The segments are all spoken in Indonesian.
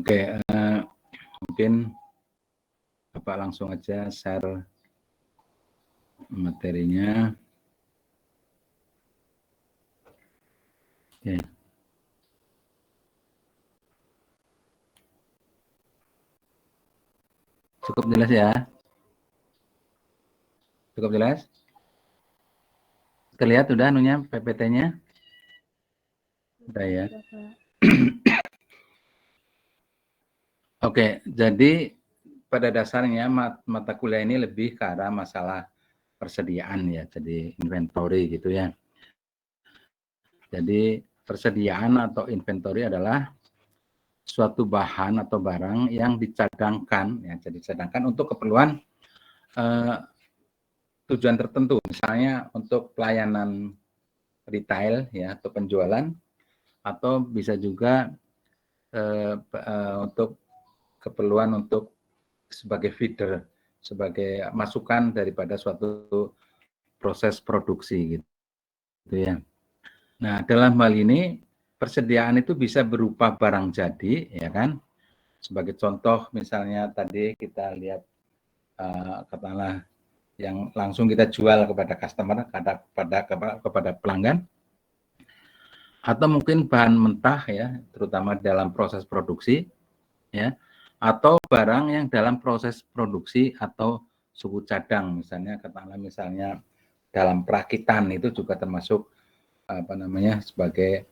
Oke, mungkin Bapak langsung aja share materinya. Oke. Cukup jelas ya? Cukup jelas? Terlihat udah anunya PPT-nya? Udah ya. Oke, jadi pada dasarnya mata kuliah ini lebih ke arah masalah persediaan ya, jadi inventory gitu ya. Jadi persediaan atau inventory adalah suatu bahan atau barang yang dicadangkan ya, jadi dicadangkan untuk keperluan tujuan tertentu, misalnya untuk pelayanan retail ya atau penjualan, atau bisa juga untuk keperluan untuk sebagai feeder, sebagai masukan daripada suatu proses produksi gitu ya. Nah, dalam hal ini persediaan itu bisa berupa barang jadi, ya kan? Sebagai contoh, misalnya tadi kita lihat katakanlah yang langsung kita jual kepada customer, kepada pelanggan, atau mungkin bahan mentah ya, terutama dalam proses produksi, ya, atau barang yang dalam proses produksi atau suku cadang, misalnya katakanlah misalnya dalam perakitan itu juga termasuk sebagai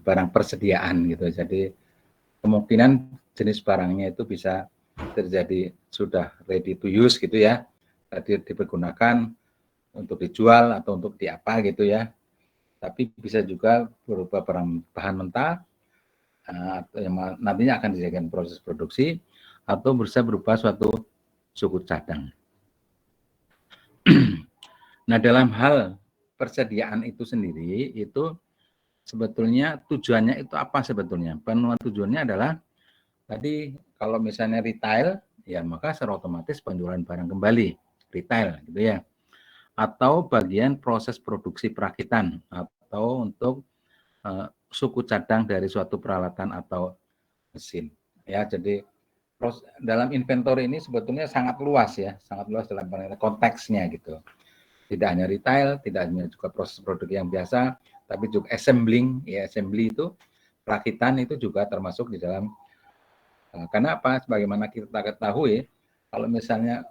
barang persediaan gitu. Jadi kemungkinan jenis barangnya itu bisa terjadi sudah ready to use gitu ya, tadi dipergunakan untuk dijual atau untuk diapa gitu ya. Tapi bisa juga berupa bahan mentah yang nantinya akan dijadikan proses produksi, atau bisa berupa suatu suku cadang. Nah, dalam hal persediaan itu sendiri, itu sebetulnya tujuannya itu apa sebetulnya? Penuan tujuannya adalah tadi kalau misalnya retail, ya maka secara otomatis penjualan barang kembali, retail gitu ya. Atau bagian proses produksi perakitan, atau untuk suku cadang dari suatu peralatan atau mesin. Ya, jadi dalam inventory ini sebetulnya sangat luas ya, sangat luas dalam konteksnya gitu. Tidak hanya retail, tidak hanya juga proses produk yang biasa, tapi juga assembling, ya assembly itu perakitan itu juga termasuk di dalam. Karena apa? Sebagaimana kita ketahui, kalau misalnya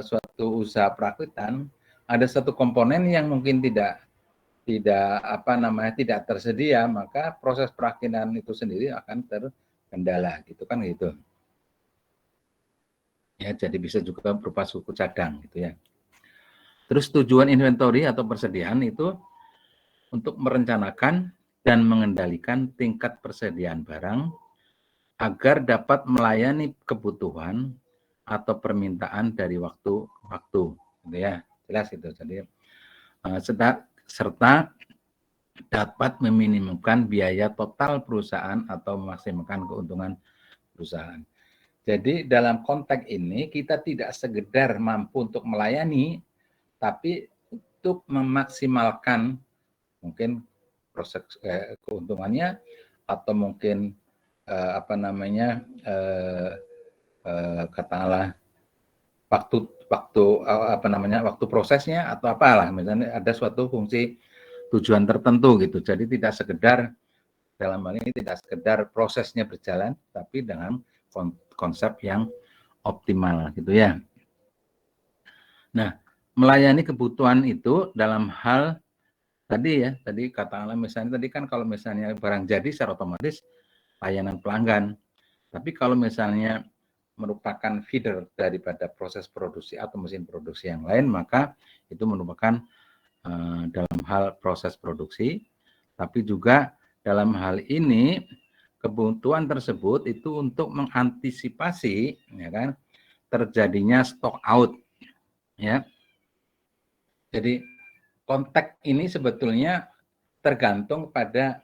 suatu usaha perakitan ada satu komponen yang mungkin tidak tersedia, maka proses perakitan itu sendiri akan terkendala gitu kan gitu. Ya, jadi bisa juga berupa suku cadang gitu ya. Terus tujuan inventory atau persediaan itu untuk merencanakan dan mengendalikan tingkat persediaan barang agar dapat melayani kebutuhan atau permintaan dari waktu ke waktu, gitu ya. Jelas itu. Jadi serta dapat meminimumkan biaya total perusahaan atau memaksimalkan keuntungan perusahaan. Jadi dalam konteks ini kita tidak sekedar mampu untuk melayani, tapi untuk memaksimalkan mungkin proses keuntungannya, atau mungkin katakanlah waktu prosesnya atau apalah, misalnya ada suatu fungsi tujuan tertentu gitu. Jadi tidak sekedar dalam hal ini tidak sekedar prosesnya berjalan, tapi dengan konsep yang optimal gitu ya. Nah, melayani kebutuhan itu dalam hal tadi katakanlah misalnya tadi kan kalau misalnya barang jadi secara otomatis layanan pelanggan. Tapi kalau misalnya merupakan feeder daripada proses produksi atau mesin produksi yang lain, maka itu merupakan dalam hal proses produksi. Tapi juga dalam hal ini kebutuhan tersebut itu untuk mengantisipasi, ya kan, terjadinya stock out, ya. Jadi konteks ini sebetulnya tergantung pada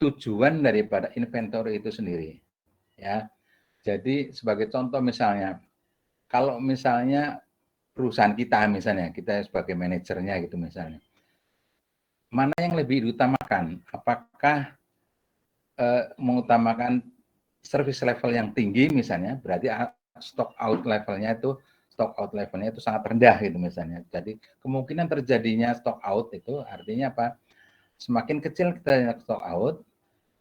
tujuan daripada inventory itu sendiri, ya. Jadi sebagai contoh misalnya, kalau misalnya perusahaan kita sebagai manajernya gitu misalnya, mana yang lebih diutamakan? Apakah mengutamakan service level yang tinggi misalnya, berarti stock out levelnya itu sangat rendah gitu misalnya. Jadi kemungkinan terjadinya stock out itu artinya apa? Semakin kecil kita stock out,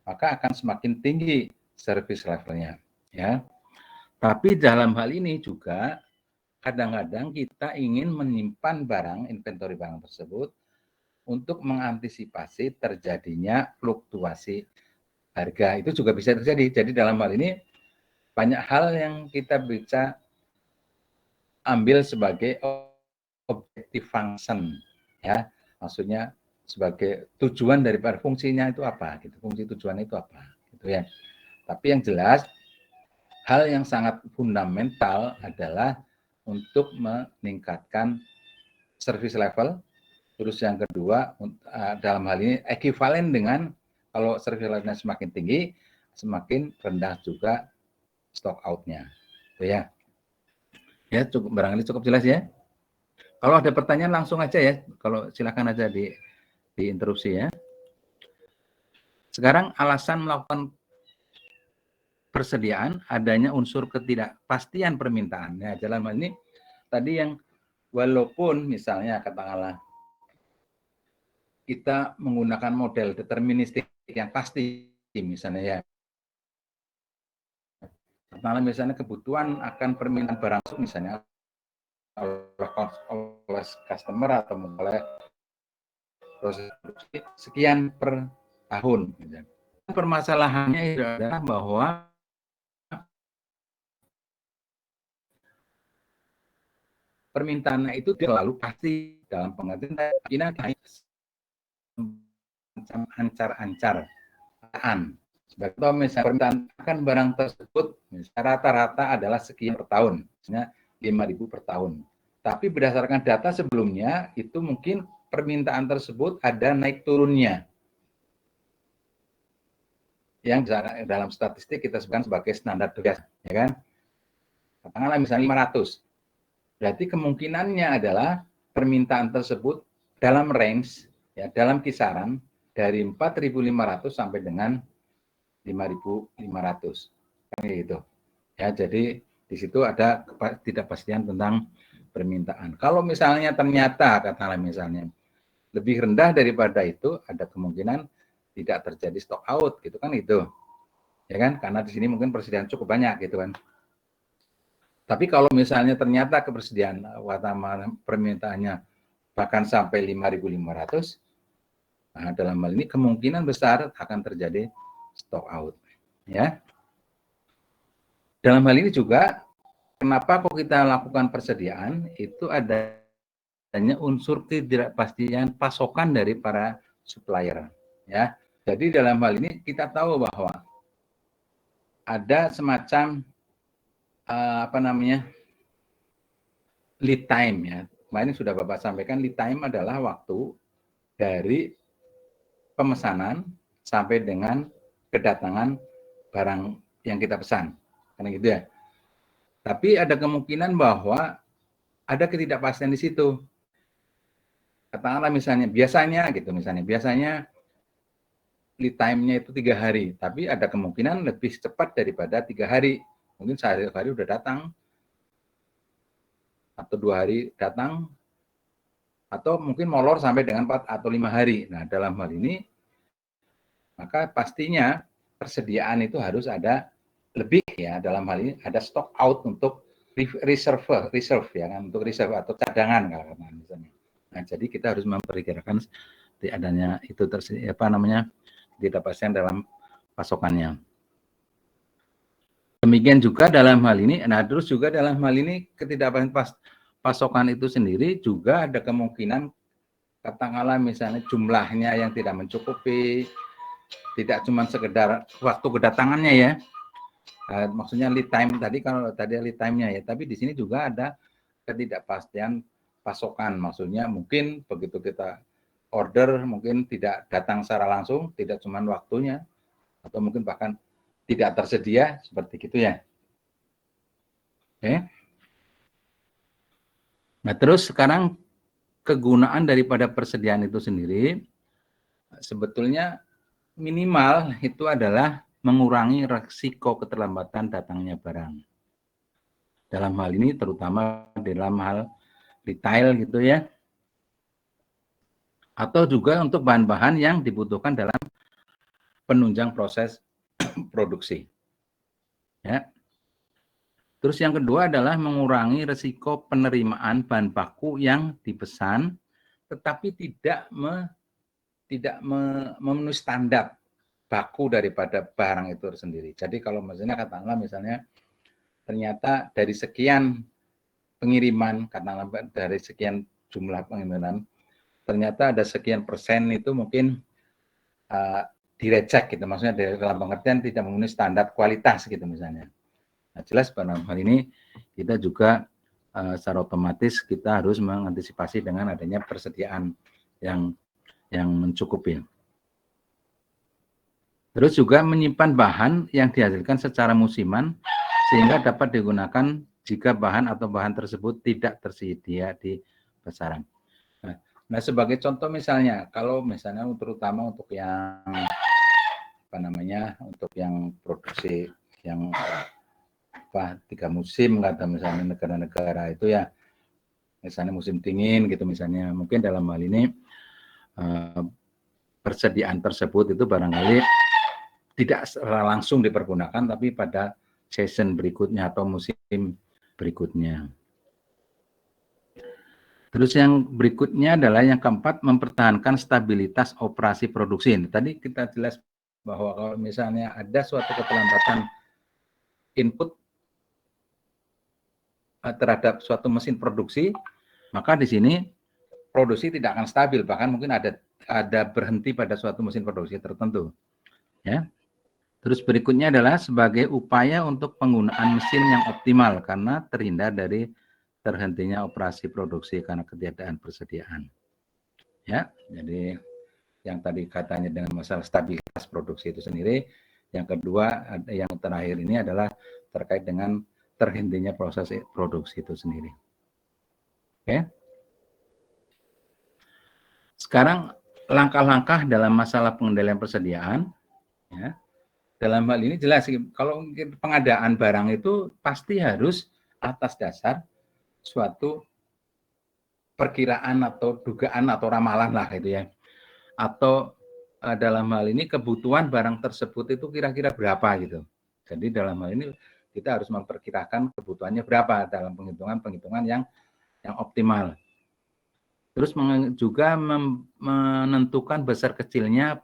maka akan semakin tinggi service levelnya, ya. Tapi dalam hal ini juga kadang-kadang kita ingin menyimpan barang, inventory barang tersebut untuk mengantisipasi terjadinya fluktuasi harga. Itu juga bisa terjadi. Jadi dalam hal ini banyak hal yang kita bisa ambil sebagai objective function, ya. Maksudnya sebagai tujuan daripada fungsinya itu apa gitu. Fungsi tujuan itu apa gitu ya. Tapi yang jelas hal yang sangat fundamental adalah untuk meningkatkan service level. Terus yang kedua, dalam hal ini ekuivalen dengan kalau service levelnya semakin tinggi, semakin rendah juga stock out-nya. Ya, ya cukup barangkali cukup jelas ya. Kalau ada pertanyaan langsung aja ya. Kalau silakan aja diinterupsi ya. Sekarang alasan melakukan persediaan adanya unsur ketidakpastian permintaan. Ya, dalam hal ini tadi yang walaupun misalnya katakanlah kita menggunakan model deterministik yang pasti misalnya ya. Katakanlah misalnya kebutuhan akan permintaan barang misalnya oleh customer atau oleh proses produksi sekian per tahun. Permasalahannya adalah bahwa permintaannya itu terlalu pasti dalam pengertian ancar-ancar. Sebab misalnya permintaan akan barang tersebut rata-rata adalah sekian per tahun, misalnya 5.000 per tahun. Tapi berdasarkan data sebelumnya itu mungkin permintaan tersebut ada naik turunnya. Yang dalam statistik kita sebutkan sebagai standar deviasi, ya kan? Katakanlah misalnya 500. Berarti kemungkinannya adalah permintaan tersebut dalam range, ya, dalam kisaran dari 4.500 sampai dengan 5.500. Kan gitu. Ya, jadi di situ ada ketidakpastian tentang permintaan. Kalau misalnya ternyata katakanlah misalnya lebih rendah daripada itu, ada kemungkinan tidak terjadi stock out gitu kan itu. Ya kan? Karena di sini mungkin persediaan cukup banyak gitu kan. Tapi kalau misalnya ternyata ketersediaan permintaannya bahkan sampai 5.500, nah dalam hal ini kemungkinan besar akan terjadi stock out. Ya. Dalam hal ini juga, kenapa kok kita lakukan persediaan, itu adanya unsur ketidakpastian pasokan dari para supplier. Ya. Jadi dalam hal ini kita tahu bahwa ada semacam lead time ya. Kemarin sudah Bapak sampaikan lead time adalah waktu dari pemesanan sampai dengan kedatangan barang yang kita pesan. Karena gitu ya. Tapi ada kemungkinan bahwa ada ketidakpastian di situ. Katakanlah misalnya biasanya lead time-nya itu 3 hari, tapi ada kemungkinan lebih cepat daripada 3 hari. Mungkin sehari udah datang, atau 2 hari datang, atau mungkin molor sampai dengan 4 atau 5 hari. Nah, dalam hal ini, maka pastinya persediaan itu harus ada lebih ya, dalam hal ini ada stock out untuk reserve ya kan, untuk reserve atau cadangan kalau misalnya. Nah, jadi kita harus memperkirakan adanya itu ketidakpastian dalam pasokannya. Demikian juga dalam hal ini, nah terus juga dalam hal ini ketidakpastian pasokan itu sendiri juga ada kemungkinan katakanlah misalnya jumlahnya yang tidak mencukupi, tidak cuma sekedar waktu kedatangannya ya. Maksudnya lead time tadi, kalau tadi lead time-nya ya, tapi di sini juga ada ketidakpastian pasokan. Maksudnya mungkin begitu kita order mungkin tidak datang secara langsung, tidak cuma waktunya, atau mungkin bahkan tidak tersedia, seperti gitu ya. Oke. Nah, terus sekarang kegunaan daripada persediaan itu sendiri sebetulnya minimal itu adalah mengurangi risiko keterlambatan datangnya barang. Dalam hal ini terutama dalam hal retail gitu ya, atau juga untuk bahan-bahan yang dibutuhkan dalam penunjang proses produksi. Ya. Terus yang kedua adalah mengurangi risiko penerimaan bahan baku yang dipesan, tetapi tidak memenuhi standar baku daripada barang itu sendiri. Jadi kalau katakanlah misalnya ternyata dari sekian pengiriman, katakanlah dari sekian jumlah pengiriman, ternyata ada sekian persen itu mungkin direcek gitu, maksudnya dalam pengertian tidak memenuhi standar kualitas gitu misalnya. Nah, jelas pada hal ini kita juga secara otomatis kita harus mengantisipasi dengan adanya persediaan yang mencukupi. Terus juga menyimpan bahan yang dihasilkan secara musiman sehingga dapat digunakan jika bahan atau bahan tersebut tidak tersedia di pasaran. Nah, sebagai contoh misalnya, kalau misalnya terutama untuk yang untuk yang produksi yang 3 musim kata misalnya negara-negara itu ya, misalnya musim dingin gitu misalnya, mungkin dalam hal ini persediaan tersebut itu barangkali tidak langsung dipergunakan, tapi pada season berikutnya atau musim berikutnya. Terus yang berikutnya adalah yang keempat, mempertahankan stabilitas operasi produksi. Tadi kita jelas bahwa kalau misalnya ada suatu keterlambatan input terhadap suatu mesin produksi, maka di sini produksi tidak akan stabil, bahkan mungkin ada berhenti pada suatu mesin produksi tertentu. Ya. Terus berikutnya adalah sebagai upaya untuk penggunaan mesin yang optimal karena terhindar dari terhentinya operasi produksi karena ketiadaan persediaan. Ya, jadi yang tadi katanya dengan masalah stabilitas produksi itu sendiri. Yang kedua, yang terakhir ini adalah terkait dengan terhentinya proses produksi itu sendiri. Oke. Sekarang langkah-langkah dalam masalah pengendalian persediaan. Ya. Dalam hal ini jelas, kalau pengadaan barang itu pasti harus atas dasar suatu perkiraan atau dugaan atau ramalan lah gitu ya. Atau dalam hal ini kebutuhan barang tersebut itu kira-kira berapa gitu. Jadi dalam hal ini kita harus memperkirakan kebutuhannya berapa dalam penghitungan yang optimal. Terus juga menentukan besar kecilnya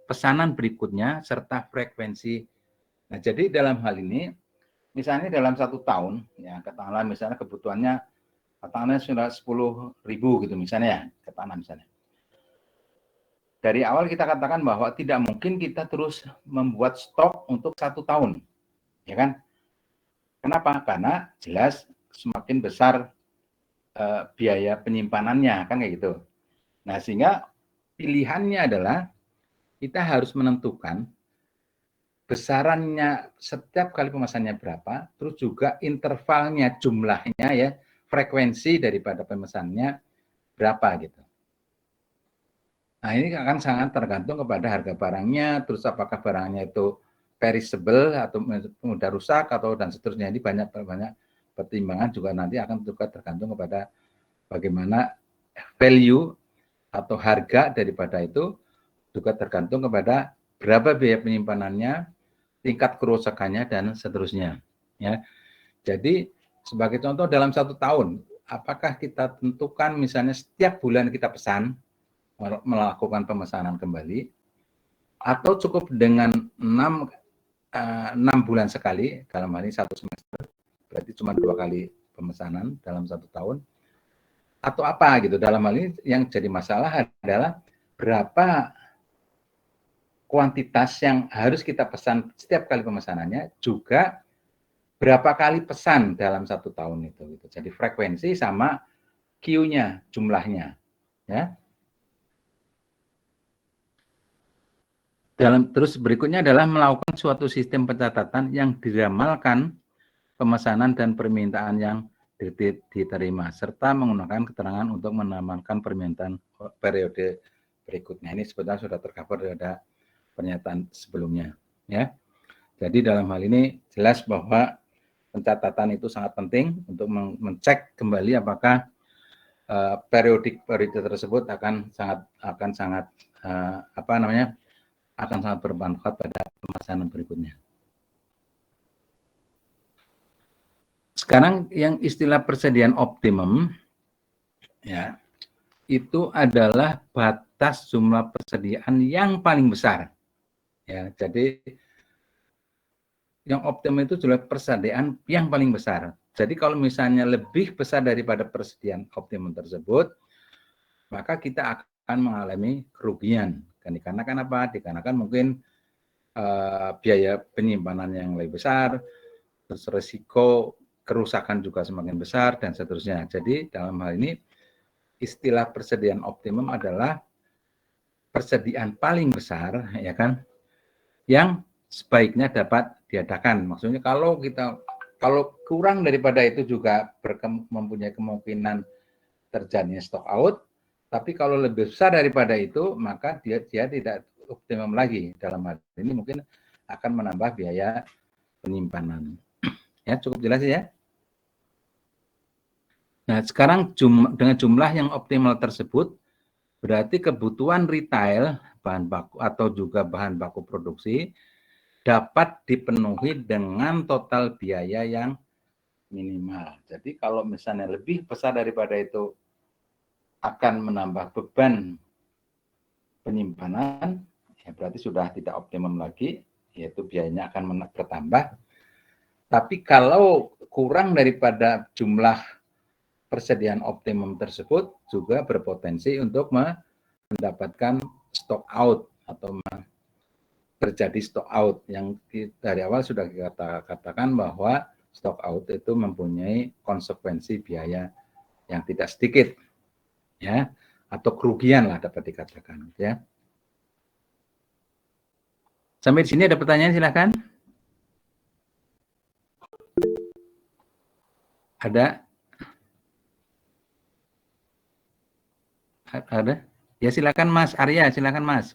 pesanan berikutnya serta frekuensi. Nah, jadi dalam hal ini, misalnya dalam 1 tahun, ya katakanlah misalnya kebutuhannya katakanlah sudah 10.000 gitu misalnya ya, katakanlah misalnya. Dari awal kita katakan bahwa tidak mungkin kita terus membuat stok untuk 1 tahun, ya kan? Kenapa? Karena jelas semakin besar biaya penyimpanannya, kan kayak gitu. Nah, sehingga pilihannya adalah kita harus menentukan besarannya setiap kali pemesannya berapa, terus juga intervalnya, jumlahnya ya, frekuensi daripada pemesannya berapa gitu. Nah, ini akan sangat tergantung kepada harga barangnya, terus apakah barangnya itu perishable atau mudah rusak atau dan seterusnya. Ini banyak pertimbangan juga nanti akan juga tergantung kepada bagaimana value atau harga daripada itu, juga tergantung kepada berapa biaya penyimpanannya, tingkat kerusakannya dan seterusnya. Ya, jadi sebagai contoh dalam 1 tahun, apakah kita tentukan misalnya setiap bulan kita pesan melakukan pemesanan kembali, atau cukup dengan 6 bulan sekali, dalam hal ini 1 semester, berarti cuma 2 kali pemesanan dalam 1 tahun, atau apa gitu. Dalam hal ini yang jadi masalah adalah berapa kuantitas yang harus kita pesan setiap kali pemesanannya, juga berapa kali pesan dalam 1 tahun itu. Gitu. Jadi frekuensi sama Q-nya, jumlahnya. Ya. Terus berikutnya adalah melakukan suatu sistem pencatatan yang diramalkan pemesanan dan permintaan yang diterima, serta menggunakan keterangan untuk menambahkan permintaan periode berikutnya. Ini sebetulnya sudah tercover pada pernyataan sebelumnya, ya. Jadi dalam hal ini jelas bahwa pencatatan itu sangat penting untuk mengecek kembali apakah periodik tersebut akan sangat bermanfaat pada pemasaran berikutnya. Sekarang yang istilah persediaan optimum, ya, itu adalah batas jumlah persediaan yang paling besar. Ya, jadi yang optimum itu adalah persediaan yang paling besar. Jadi kalau misalnya lebih besar daripada persediaan optimum tersebut, maka kita akan mengalami kerugian. Dikarenakan apa? Dikarenakan mungkin biaya penyimpanan yang lebih besar, terus risiko kerusakan juga semakin besar, dan seterusnya. Jadi dalam hal ini istilah persediaan optimum adalah persediaan paling besar, ya kan, yang sebaiknya dapat diadakan. Maksudnya kalau kurang daripada itu juga mempunyai kemungkinan terjadinya stock out, tapi kalau lebih besar daripada itu maka dia tidak optimum lagi. Dalam hal ini mungkin akan menambah biaya penyimpanan. Ya, cukup jelas ya. Nah, sekarang dengan jumlah yang optimal tersebut berarti kebutuhan retail bahan baku atau juga bahan baku produksi dapat dipenuhi dengan total biaya yang minimal. Jadi kalau misalnya lebih besar daripada itu akan menambah beban penyimpanan, ya berarti sudah tidak optimum lagi, yaitu biayanya akan bertambah. Tapi kalau kurang daripada jumlah persediaan optimum tersebut, juga berpotensi untuk mendapatkan stock out atau terjadi stock out yang dari awal sudah kita katakan bahwa stock out itu mempunyai konsekuensi biaya yang tidak sedikit, ya, atau kerugian lah dapat dikatakan, ya. Sampai di sini ada pertanyaan, silakan. Ada? Ada? Ya silakan Mas Arya, silakan Mas.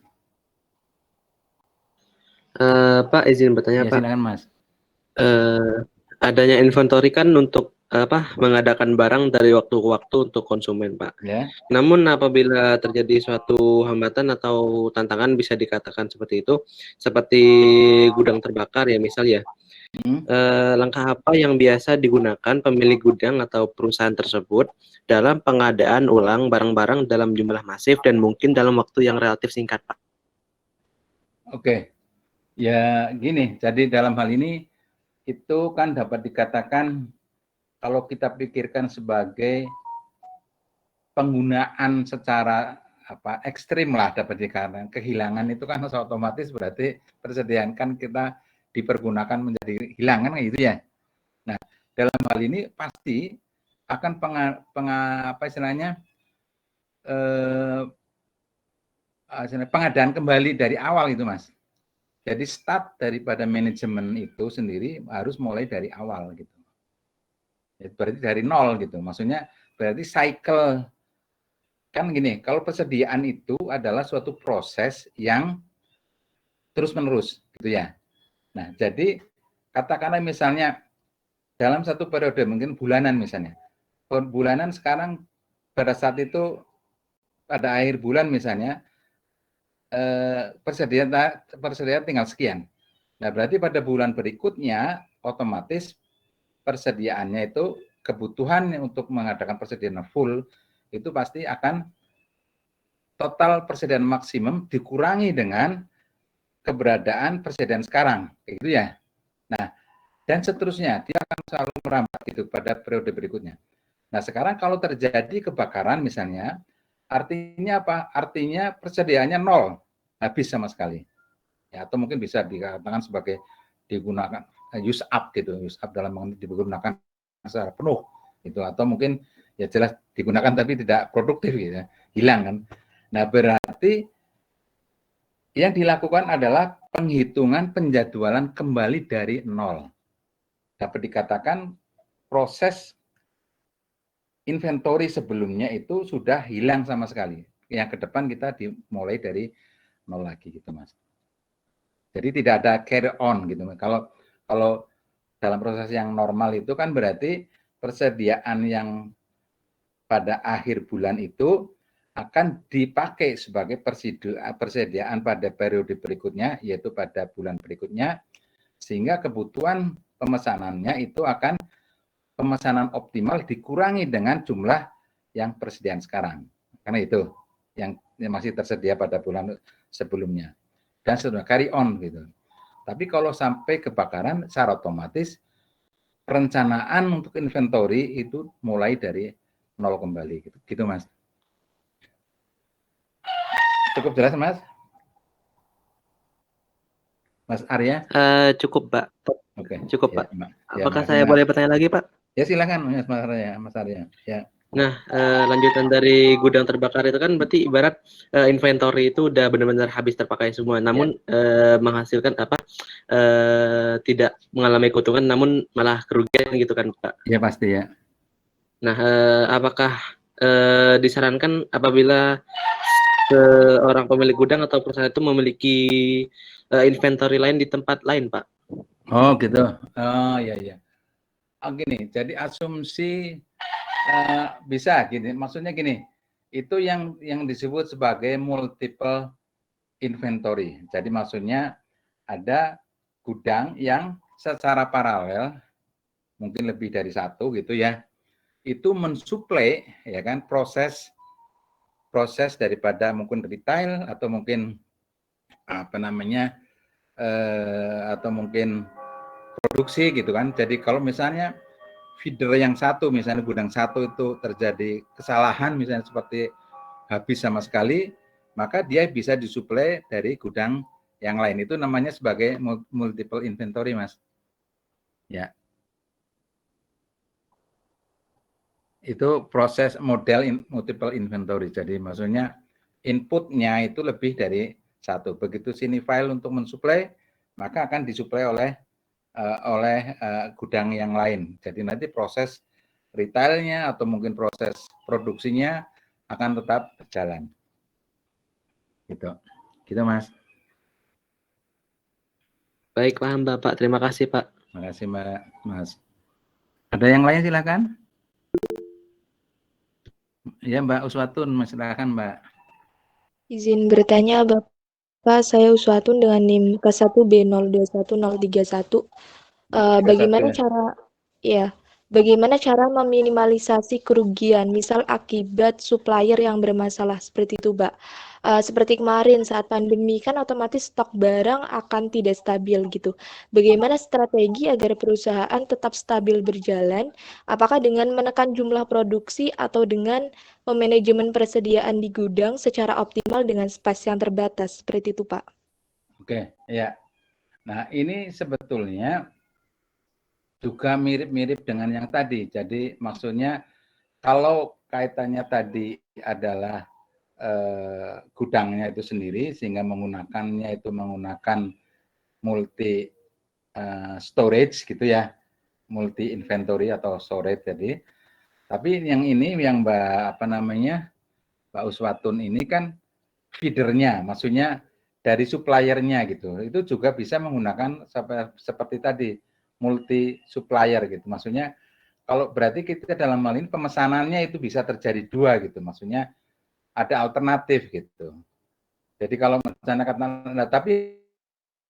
Pak, izin bertanya, ya, Pak. Silakan Mas. Adanya inventory kan untuk mengadakan barang dari waktu ke waktu untuk konsumen, Pak. Ya. Namun apabila terjadi suatu hambatan atau tantangan bisa dikatakan seperti itu, seperti gudang terbakar ya misal ya. Langkah apa yang biasa digunakan pemilik gudang atau perusahaan tersebut dalam pengadaan ulang barang-barang dalam jumlah masif dan mungkin dalam waktu yang relatif singkat, Pak? Oke. Ya gini, jadi dalam hal ini itu kan dapat dikatakan kalau kita pikirkan sebagai penggunaan secara ekstrim lah dapat dikatakan, kehilangan itu kan otomatis berarti persediaan kan kita dipergunakan menjadi hilang kan gitu ya. Nah, dalam hal ini pasti akan pengadaan kembali dari awal itu, Mas. Jadi start daripada manajemen itu sendiri harus mulai dari awal gitu. Berarti dari nol gitu. Maksudnya berarti cycle kan gini, kalau persediaan itu adalah suatu proses yang terus-menerus gitu ya. Nah, jadi katakanlah misalnya dalam satu periode mungkin bulanan misalnya. Bulanan sekarang pada saat itu pada akhir bulan misalnya persediaan tinggal sekian. Nah, berarti pada bulan berikutnya otomatis persediaannya itu kebutuhan untuk mengadakan persediaan full itu pasti akan total persediaan maksimum dikurangi dengan keberadaan persediaan sekarang, gitu ya. Nah, dan seterusnya dia akan selalu merambat gitu pada periode berikutnya. Nah, sekarang kalau terjadi kebakaran misalnya, artinya apa? Artinya persediaannya nol, habis sama sekali. Ya, atau mungkin bisa dikatakan sebagai digunakan use up gitu, use up dalam digunakan secara penuh itu, atau mungkin ya jelas digunakan tapi tidak produktif gitu ya, hilang kan. Nah, berarti yang dilakukan adalah penghitungan penjadwalan kembali dari nol. Dapat dikatakan proses inventory sebelumnya itu sudah hilang sama sekali. Yang ke depan kita dimulai dari nol lagi gitu, Mas. Jadi tidak ada carry on gitu. Kalau dalam proses yang normal itu kan berarti persediaan yang pada akhir bulan itu akan dipakai sebagai persediaan pada periode berikutnya, yaitu pada bulan berikutnya, sehingga kebutuhan pemesanannya itu akan pemesanan optimal dikurangi dengan jumlah yang persediaan sekarang. Karena itu yang masih tersedia pada bulan sebelumnya. Dan sudah carry on gitu. Tapi kalau sampai kebakaran, secara otomatis perencanaan untuk inventory itu mulai dari nol kembali gitu Mas. Cukup jelas Mas? Mas Arya? Cukup Pak. Oke. Cukup Ya, Pak. ya, Apakah makasih saya Mas. boleh bertanya lagi Pak? Ya silakan Mas Arya. Ya. Nah, lanjutan dari gudang terbakar itu kan berarti ibarat inventory itu udah benar-benar habis terpakai semua, namun menghasilkan apa? Tidak mengalami keuntungan, namun malah kerugian gitu kan Pak? Ya pasti ya. Nah, apakah disarankan apabila seorang pemilik gudang atau perusahaan itu memiliki inventory lain di tempat lain, Pak? Oh gitu. Oh ya ya. Oh, gini, jadi asumsi bisa gini. Maksudnya gini, itu yang disebut sebagai multiple inventory. Jadi maksudnya ada gudang yang secara paralel, mungkin lebih dari satu gitu ya, itu mensuplai ya kan proses daripada mungkin retail atau mungkin apa namanya atau mungkin produksi gitu kan. Jadi kalau misalnya feeder yang satu, misalnya gudang satu itu terjadi kesalahan misalnya seperti habis sama sekali, maka dia bisa disuplai dari gudang yang lain. Itu namanya sebagai multiple inventory, Mas. Ya. Itu proses model multiple inventory. Jadi maksudnya inputnya itu lebih dari satu. Begitu sini file untuk mensuplai, maka akan disuplai oleh gudang yang lain. Jadi nanti proses retailnya atau mungkin proses produksinya akan tetap berjalan. Gitu. Gitu, Mas. Baik, paham Bapak. Terima kasih, Pak. Terima kasih, Mbak. Mas. Ada yang lain silakan. Ya, Mbak Uswatun, silakan, Mbak. Izin bertanya, Bapak, saya Uswatun dengan NIM K1B021031. Bagaimana cara meminimalisasi kerugian, misal akibat supplier yang bermasalah seperti itu, Mbak? Seperti kemarin saat pandemi kan otomatis stok barang akan tidak stabil gitu. Bagaimana strategi agar perusahaan tetap stabil berjalan? Apakah dengan menekan jumlah produksi atau dengan memanajemen persediaan di gudang secara optimal dengan space yang terbatas seperti itu, Pak? Oke, ya. Nah, ini sebetulnya juga mirip-mirip dengan yang tadi. Jadi maksudnya kalau kaitannya tadi adalah gudangnya itu sendiri sehingga menggunakannya itu menggunakan multi storage gitu ya, multi inventory atau storage jadi. Tapi yang ini yang Mbak apa namanya Mbak Uswatun ini kan feedernya, maksudnya dari suppliernya gitu. Itu juga bisa menggunakan seperti tadi multi supplier gitu. Maksudnya kalau berarti kita dalam hal ini pemesanannya itu bisa terjadi dua gitu. Maksudnya ada alternatif gitu. Jadi kalau masyarakat, nah, tapi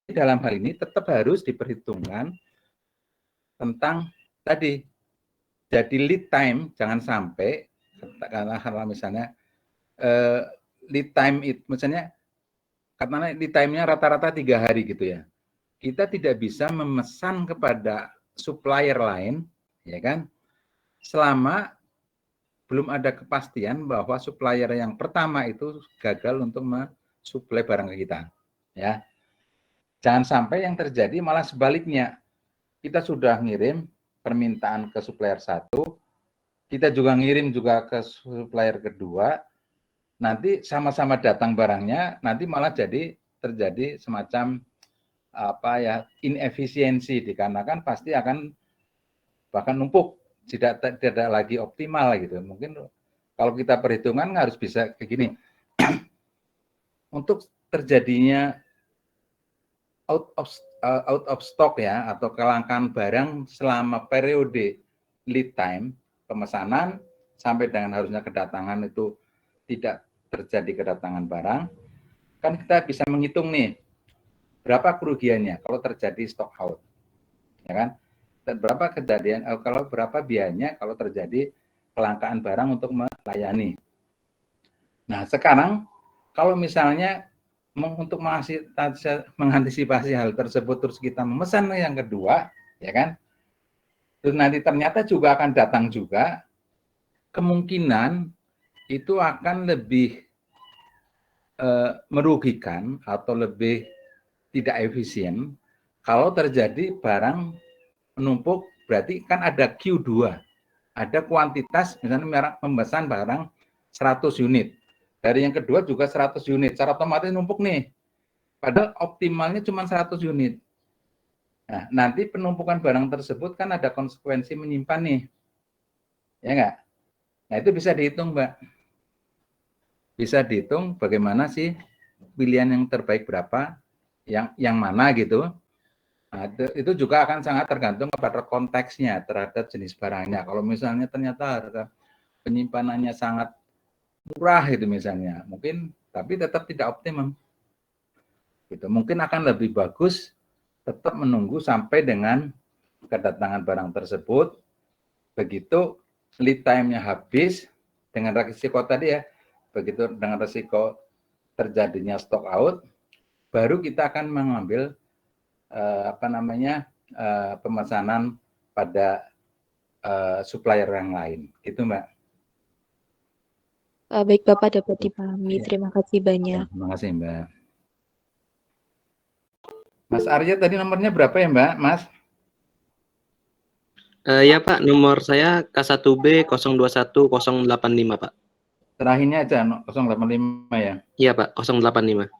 dalam hal ini tetap harus diperhitungkan tentang tadi. Jadi lead time jangan sampai karena misalnya lead time itu misalnya karena lead time-nya rata-rata 3 hari gitu ya. Kita tidak bisa memesan kepada supplier lain, ya kan, selama belum ada kepastian bahwa supplier yang pertama itu gagal untuk mensuplai barang ke kita. Ya, jangan sampai yang terjadi malah sebaliknya. Kita sudah ngirim permintaan ke supplier satu, kita juga ngirim juga ke supplier kedua, nanti sama-sama datang barangnya, nanti malah jadi terjadi semacam apa ya inefisiensi dikarenakan pasti akan bahkan numpuk tidak lagi optimal gitu. Mungkin kalau kita perhitungan harus bisa kayak gini. Untuk terjadinya out of stock ya, atau kelangkaan barang selama periode lead time pemesanan sampai dengan harusnya kedatangan itu tidak terjadi kedatangan barang, kan kita bisa menghitung nih berapa kerugiannya kalau terjadi stock out, ya kan? Dan berapa berapa biayanya kalau terjadi kelangkaan barang untuk melayani. Nah, sekarang kalau misalnya untuk mengantisipasi hal tersebut terus kita memesan yang kedua, ya kan? Terus nanti ternyata juga akan datang juga, kemungkinan itu akan lebih merugikan atau lebih tidak efisien kalau terjadi barang menumpuk, berarti kan ada Q2, ada kuantitas, misalnya memesan barang 100 unit, dari yang kedua juga 100 unit, secara otomatis numpuk nih, padahal optimalnya cuma 100 unit. Nah, nanti penumpukan barang tersebut kan ada konsekuensi menyimpan nih, ya enggak? Nah, itu bisa dihitung, Mbak. Bisa dihitung bagaimana sih pilihan yang terbaik berapa, yang mana gitu. Nah, itu juga akan sangat tergantung kepada konteksnya terhadap jenis barangnya. Kalau misalnya ternyata harga penyimpanannya sangat murah itu misalnya, mungkin tapi tetap tidak optimum. Gitu. Mungkin akan lebih bagus tetap menunggu sampai dengan kedatangan barang tersebut. Begitu lead time-nya habis dengan risiko tadi ya, begitu dengan risiko terjadinya stock out, baru kita akan mengambil pemesanan pada supplier yang lain, gitu Mbak. Baik Bapak, dapat dipahami. Ya. Terima kasih banyak. Terima kasih Mbak. Mas Arya tadi nomornya berapa ya Mbak, Mas? Ya Pak, nomor saya K1B 021085 Pak. Terakhirnya aja 085 ya. Iya Pak, 085.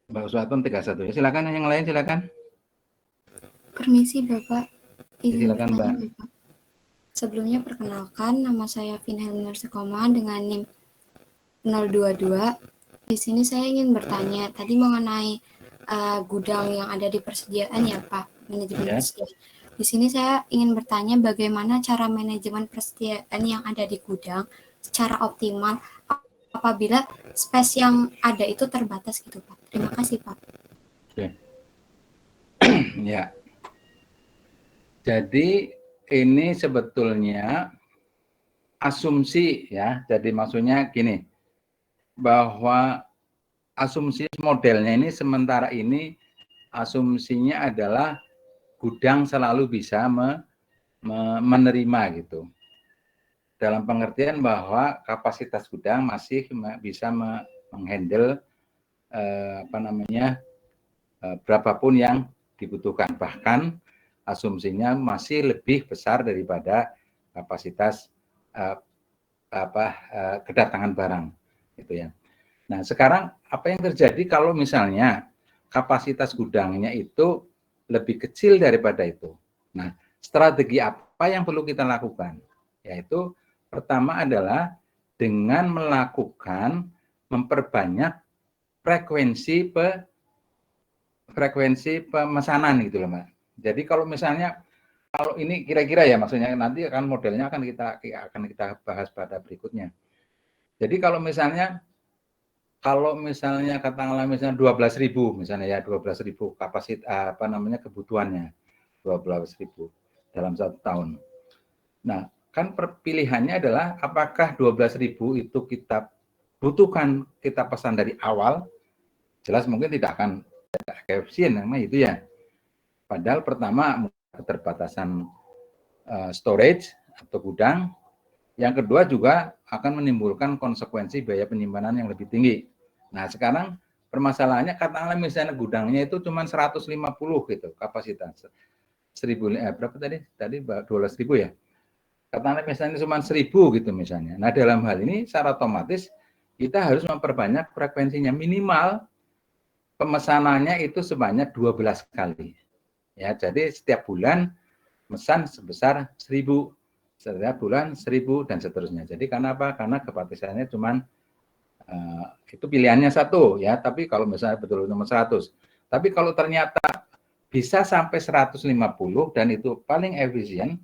Mbak Uswatun 31 ya. Silakan yang lain, silakan. Permisi Bapak, izin Silakan Mbak. bertanya Bapak. Sebelumnya perkenalkan, nama saya Finhelmer Sekoman dengan NIM 022. Di sini saya ingin bertanya tadi mengenai gudang yang ada di persediaan ya Pak, manajemen persediaan. Di sini saya ingin bertanya bagaimana cara manajemen persediaan yang ada di gudang secara optimal apabila space yang ada itu terbatas gitu Pak. Terima kasih Pak. Oke. Ya. Jadi ini sebetulnya asumsi ya. Jadi maksudnya gini, bahwa asumsi modelnya ini sementara ini asumsinya adalah gudang selalu bisa menerima gitu. Dalam pengertian bahwa kapasitas gudang masih bisa menghandle berapapun yang dibutuhkan. Bahkan asumsinya masih lebih besar daripada kapasitas kedatangan barang gitu ya. Nah, sekarang apa yang terjadi kalau misalnya kapasitas gudangnya itu lebih kecil daripada itu? Nah, strategi apa yang perlu kita lakukan? Yaitu pertama adalah dengan memperbanyak frekuensi pemesanan gitu loh, Mbak. Jadi kalau misalnya kalau ini kira-kira ya maksudnya nanti akan modelnya akan kita bahas pada berikutnya. Jadi kalau misalnya katakanlah misalnya 12.000 misalnya ya 12.000 kapasitas kebutuhannya 12.000 dalam 1 tahun. Nah, kan pilihannya adalah apakah 12.000 itu kita butuhkan, kita pesan dari awal, jelas mungkin tidak akan efisien namanya itu ya. Padahal pertama keterbatasan storage atau gudang, yang kedua juga akan menimbulkan konsekuensi biaya penyimpanan yang lebih tinggi. Nah, sekarang permasalahannya katakanlah misalnya gudangnya itu cuma 150 gitu kapasitas. 1000 berapa tadi? Tadi 12.000 ya. Katakanlah misalnya cuma 1.000 gitu misalnya. Nah, dalam hal ini secara otomatis kita harus memperbanyak frekuensinya, minimal pemesanannya itu sebanyak 12 kali. Ya, jadi setiap bulan mesan sebesar 1.000, setiap bulan 1.000 dan seterusnya. Jadi karena apa? Karena kapasitasnya cuma Itu pilihannya satu ya, tapi kalau misalnya betul nomor 100. Tapi kalau ternyata bisa sampai 150 dan itu paling efisien,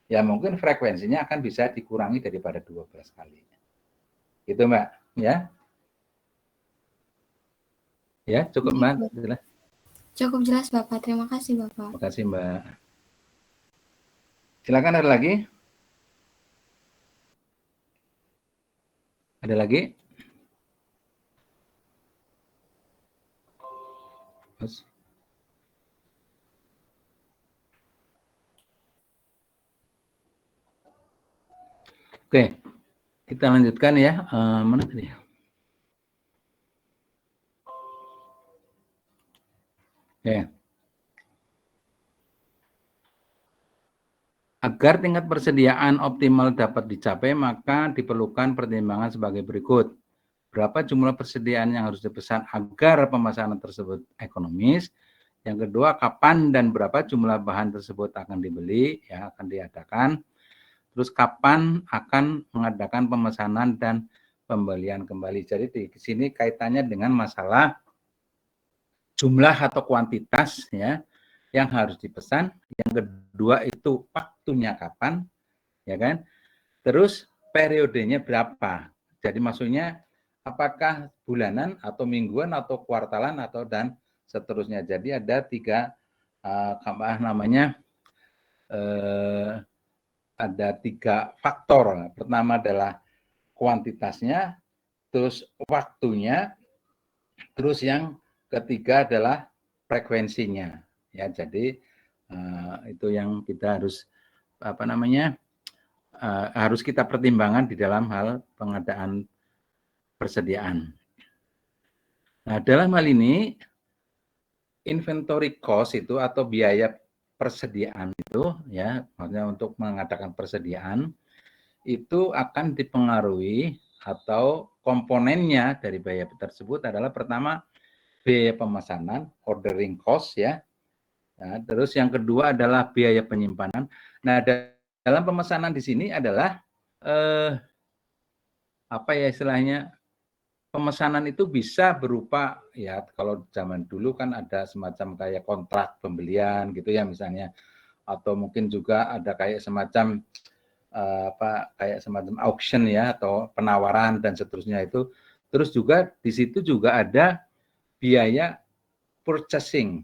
ya mungkin frekuensinya akan bisa dikurangi daripada 12 kali. Gitu Mbak, ya. Ya, cukup Mbak. Jelas. Cukup jelas Bapak, terima kasih Bapak. Terima kasih Mbak. Silakan, ada lagi? Ada lagi? Mas. Oke, kita lanjutkan ya. Mana tadi? Oke. Agar tingkat persediaan optimal dapat dicapai, maka diperlukan pertimbangan sebagai berikut. Berapa jumlah persediaan yang harus dipesan agar pemesanan tersebut ekonomis? Yang kedua, kapan dan berapa jumlah bahan tersebut akan dibeli, ya, akan diadakan. Terus kapan akan mengadakan pemesanan dan pembelian kembali. Jadi di sini kaitannya dengan masalah jumlah atau kuantitas ya yang harus dipesan. Yang kedua itu waktunya kapan, ya kan? Terus periodenya berapa? Jadi maksudnya apakah bulanan atau mingguan atau kuartalan atau dan seterusnya. Jadi ada 3 ada 3 faktor. Pertama adalah kuantitasnya, terus waktunya, terus yang ketiga adalah frekuensinya. Ya, jadi itu yang kita harus harus kita pertimbangkan di dalam hal pengadaan persediaan. Nah, dalam hal ini inventory cost itu atau biaya persediaan itu ya, maksudnya untuk mengadakan persediaan itu akan dipengaruhi atau komponennya dari biaya tersebut adalah pertama biaya pemesanan, ordering cost ya. Nah, terus yang kedua adalah biaya penyimpanan. Nah, dalam pemesanan di sini adalah apa ya istilahnya, pemesanan itu bisa berupa ya kalau zaman dulu kan ada semacam kayak kontrak pembelian gitu ya misalnya, atau mungkin juga ada kayak semacam kayak semacam auction ya atau penawaran dan seterusnya itu. Terus juga di situ juga ada biaya purchasing,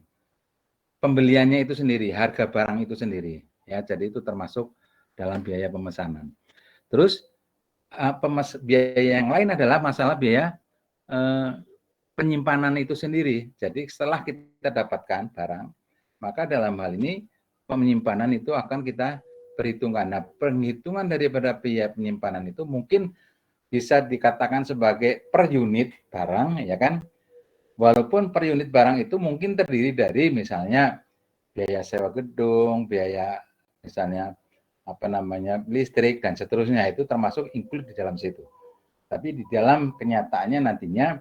pembeliannya itu sendiri, harga barang itu sendiri ya. Jadi itu termasuk dalam biaya pemesanan. Terus biaya yang lain adalah masalah biaya penyimpanan itu sendiri. Jadi setelah kita dapatkan barang, maka dalam hal ini penyimpanan itu akan kita perhitungkan. Nah, perhitungan daripada biaya penyimpanan itu mungkin bisa dikatakan sebagai per unit barang, ya kan? Walaupun per unit barang itu mungkin terdiri dari misalnya biaya sewa gedung, biaya misalnya listrik dan seterusnya, itu termasuk include di dalam situ. Tapi di dalam kenyataannya nantinya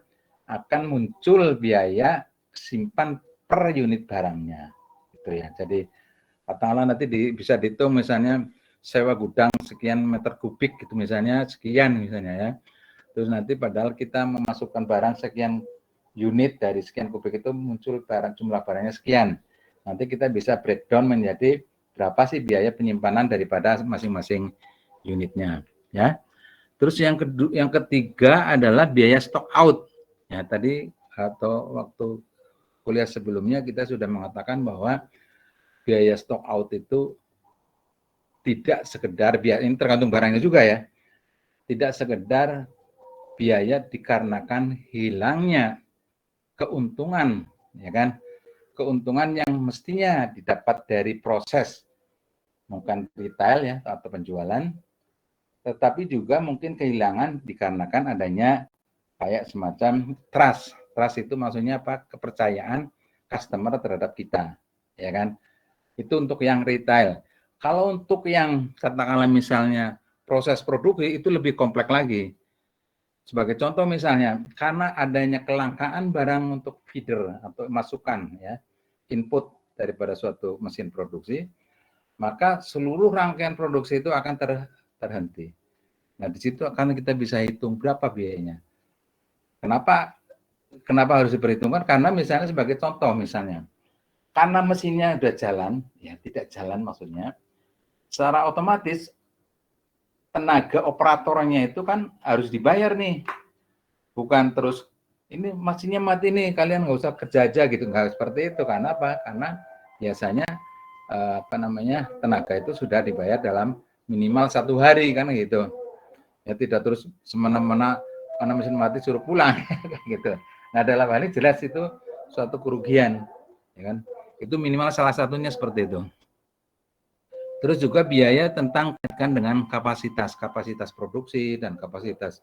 akan muncul biaya simpan per unit barangnya, gitu ya. Jadi katakanlah nanti bisa dihitung misalnya sewa gudang sekian meter kubik gitu misalnya sekian misalnya ya. Terus nanti padahal kita memasukkan barang sekian unit dari sekian kubik itu muncul jumlah barangnya sekian. Nanti kita bisa breakdown menjadi berapa sih biaya penyimpanan daripada masing-masing unitnya ya. Terus yang ketiga adalah biaya stock out. Ya, tadi atau waktu kuliah sebelumnya kita sudah mengatakan bahwa biaya stock out itu tidak sekedar biaya, ini tergantung barangnya juga ya. Tidak sekedar biaya dikarenakan hilangnya keuntungan, ya kan? Keuntungan yang mestinya didapat dari proses bukan retail ya atau penjualan, tetapi juga mungkin kehilangan dikarenakan adanya kayak semacam trust. Trust itu maksudnya apa? Kepercayaan customer terhadap kita, ya kan? Itu untuk yang retail. Kalau untuk yang katakanlah misalnya proses produksi itu lebih kompleks lagi. Sebagai contoh misalnya, karena adanya kelangkaan barang untuk feeder atau masukan ya, input daripada suatu mesin produksi, maka seluruh rangkaian produksi itu akan terhenti. Nah, di situ akan kita bisa hitung berapa biayanya. Kenapa harus diperhitungkan? Karena misalnya sebagai contoh misalnya, karena mesinnya udah jalan, ya tidak jalan maksudnya, secara otomatis tenaga operatornya itu kan harus dibayar nih, bukan terus ini mesinnya mati nih, kalian nggak usah kerja aja gitu, nggak seperti itu. Karena apa? Karena biasanya tenaga itu sudah dibayar dalam minimal 1 hari kan gitu. Ya tidak terus semena-mena karena mesin mati suruh pulang gitu. Nah dalam hal ini jelas itu suatu kerugian, ya kan? Itu minimal salah satunya seperti itu. Terus juga biaya tentang dengan kapasitas produksi dan kapasitas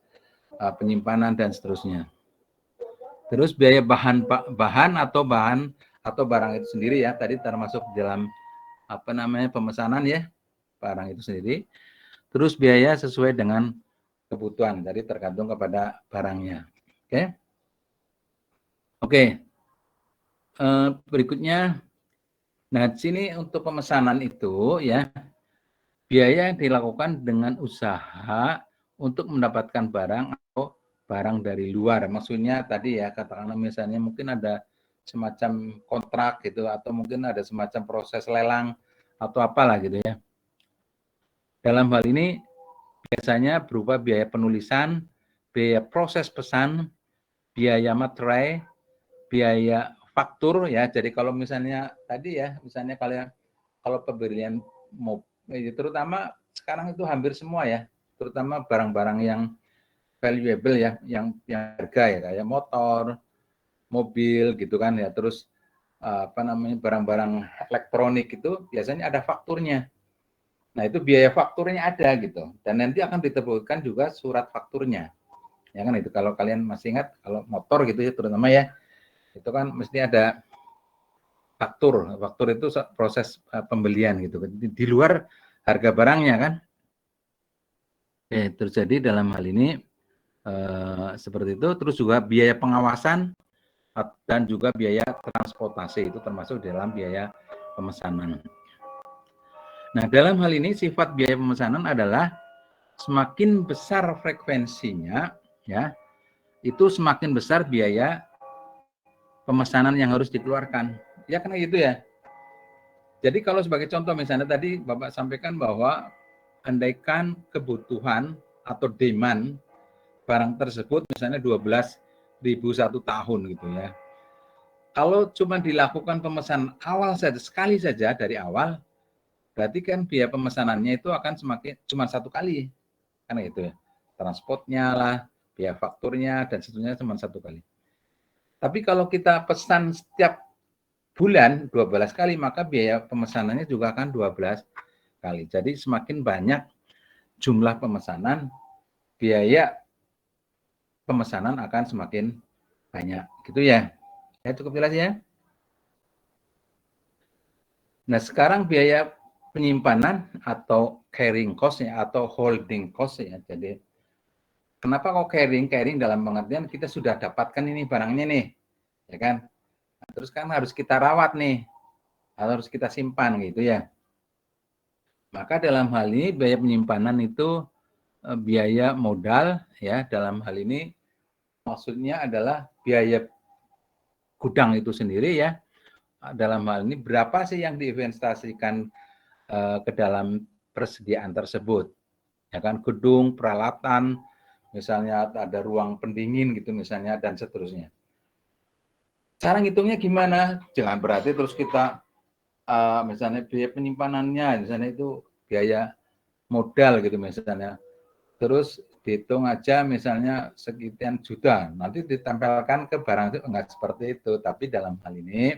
penyimpanan dan seterusnya. Terus biaya bahan atau barang itu sendiri ya, tadi termasuk dalam pemesanan ya, barang itu sendiri. Terus biaya sesuai dengan kebutuhan, jadi tergantung kepada barangnya. Oke. Berikutnya, nah di sini untuk pemesanan itu ya, biaya yang dilakukan dengan usaha untuk mendapatkan barang atau barang dari luar. Maksudnya tadi ya, katakanlah misalnya mungkin ada semacam kontrak gitu, atau mungkin ada semacam proses lelang atau apalah gitu ya. Dalam hal ini biasanya berupa biaya penulisan, biaya proses pesan, biaya materai, biaya faktur ya. Jadi kalau misalnya tadi ya, misalnya kalau pembelian mobil, terutama sekarang itu hampir semua ya, terutama barang-barang yang valuable ya, yang harga ya, kayak motor, mobil gitu kan ya. Terus barang-barang elektronik itu biasanya ada fakturnya. Nah, itu biaya fakturnya ada gitu. Dan nanti akan diterbitkan juga surat fakturnya. Ya kan itu, kalau kalian masih ingat, kalau motor gitu ya terutama ya, itu kan mesti ada faktur. Faktur itu proses pembelian gitu. Di luar harga barangnya kan. Terjadi dalam hal ini seperti itu. Terus juga biaya pengawasan dan juga biaya transportasi itu termasuk dalam biaya pemesanan. Nah, dalam hal ini sifat biaya pemesanan adalah semakin besar frekuensinya ya, itu semakin besar biaya pemesanan yang harus dikeluarkan. Ya karena gitu ya. Jadi kalau sebagai contoh misalnya tadi Bapak sampaikan bahwa andaikan kebutuhan atau demand barang tersebut misalnya 12.000 1 tahun gitu ya. Kalau cuma dilakukan pemesanan awal saja, sekali saja dari awal, berarti kan biaya pemesanannya itu akan cuma 1 kali. Karena itu ya. Transportnya lah, biaya fakturnya dan seterusnya cuma 1 kali. Tapi kalau kita pesan setiap bulan 12 kali, maka biaya pemesanannya juga akan 12 kali. Jadi semakin banyak jumlah pemesanan, biaya pemesanan akan semakin banyak. Gitu ya. Ya cukup jelas ya. Nah sekarang biaya penyimpanan atau carrying cost ya, atau holding cost ya. Jadi kenapa kok carrying? Carrying dalam pengertian kita sudah dapatkan ini barangnya nih, ya kan? Nah, terus kan harus kita rawat nih, harus kita simpan gitu ya. Maka dalam hal ini biaya penyimpanan itu biaya modal ya. Dalam hal ini maksudnya adalah biaya gudang itu sendiri ya. Dalam hal ini berapa sih yang diinvestasikan ke dalam persediaan tersebut? Ya kan, gedung, peralatan, misalnya ada ruang pendingin gitu misalnya dan seterusnya. Cara ngitungnya gimana? Jangan berarti terus kita misalnya biaya penyimpanannya misalnya itu biaya modal gitu misalnya. Terus dihitung aja misalnya sekian juta, nanti ditempelkan ke barang itu, enggak seperti itu. Tapi dalam hal ini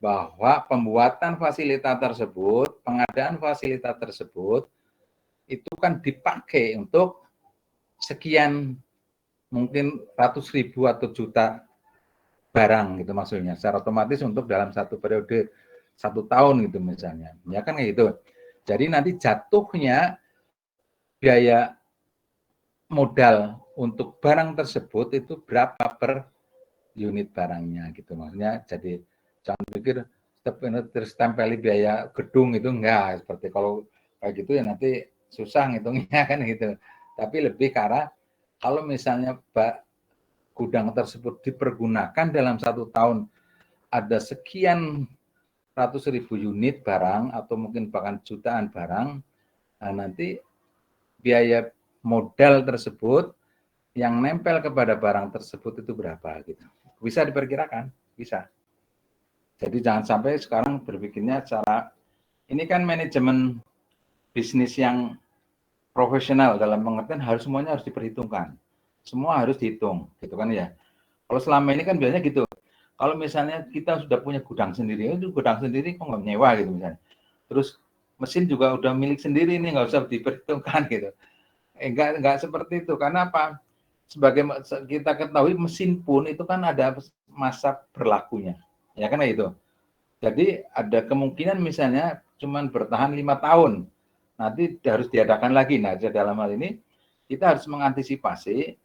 bahwa pembuatan fasilitas tersebut, pengadaan fasilitas tersebut itu kan dipakai untuk sekian mungkin ratus ribu atau juta barang gitu maksudnya, secara otomatis untuk dalam satu periode 1 tahun gitu misalnya, ya kan kayak gitu. Jadi nanti jatuhnya biaya modal untuk barang tersebut itu berapa per unit barangnya gitu maksudnya. Jadi jangan pikir terus tempeli biaya gedung itu enggak, seperti kalau kayak gitu ya nanti susah ngitungnya kan gitu. Tapi lebih ke arah kalau misalnya gudang tersebut dipergunakan dalam 1 tahun ada sekian ratus ribu unit barang atau mungkin bahkan jutaan barang, nah nanti biaya modal tersebut yang nempel kepada barang tersebut itu berapa gitu. Bisa diperkirakan, bisa. Jadi jangan sampai sekarang berpikirnya secara ini kan manajemen bisnis yang profesional dalam pengertian harus semuanya harus diperhitungkan. Semua harus dihitung, gitu kan ya. Kalau selama ini kan biasanya gitu. Kalau misalnya kita sudah punya gudang sendiri, itu gudang sendiri kok nggak nyewa gitu misalnya. Terus mesin juga udah milik sendiri ini nggak usah diperhitungkan gitu. Enggak seperti itu. Karena apa? Sebagai kita ketahui mesin pun itu kan ada masa berlakunya. Ya kan itu. Jadi ada kemungkinan misalnya cuman bertahan 5 tahun. Nanti harus diadakan lagi. Nah, dalam hal ini kita harus mengantisipasi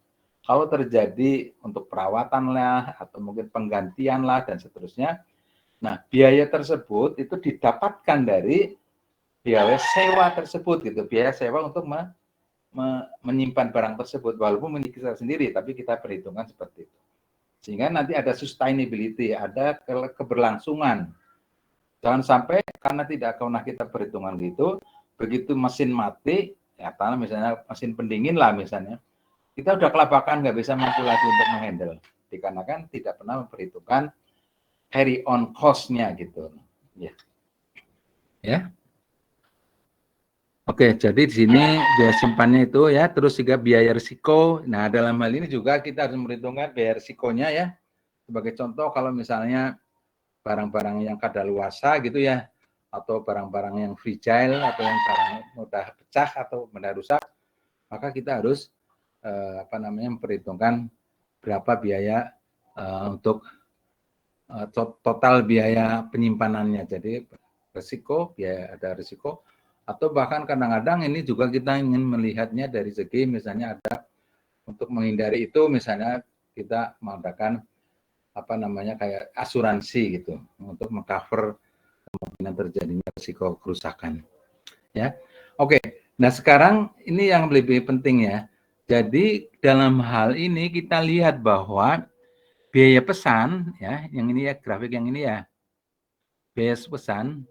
kalau terjadi untuk perawatan lah atau mungkin penggantian lah dan seterusnya. Nah, biaya tersebut itu didapatkan dari biaya sewa tersebut gitu. Biaya sewa untuk menyimpan barang tersebut walaupun milik kita sendiri, tapi kita perhitungkan seperti itu. Sehingga nanti ada sustainability, ada keberlangsungan. Jangan sampai karena tidak pernah kita perhitungan gitu, begitu mesin mati, ya tanah misalnya mesin pendingin lah misalnya, kita udah kelabakan nggak bisa mampu lagi untuk menghandle, dikarenakan tidak pernah memperhitungkan carry on cost-nya gitu. Ya. Oke, jadi di sini biaya simpannya itu ya, terus juga biaya risiko. Nah, dalam hal ini juga kita harus memperhitungkan biaya risikonya ya. Sebagai contoh kalau misalnya barang-barang yang kadaluarsa gitu ya, atau barang-barang yang fragile atau yang barang mudah pecah atau mudah rusak, maka kita harus memperhitungkan berapa biaya untuk total biaya penyimpanannya. Jadi risiko, biaya ada risiko, atau bahkan kadang-kadang ini juga kita ingin melihatnya dari segi misalnya ada untuk menghindari itu misalnya kita mengadakan kayak asuransi gitu untuk mengcover kemungkinan terjadinya risiko kerusakan. Ya, oke. Nah sekarang ini yang lebih penting ya. Jadi dalam hal ini kita lihat bahwa biaya pesan ya, yang ini ya grafik yang ini ya, biaya pesan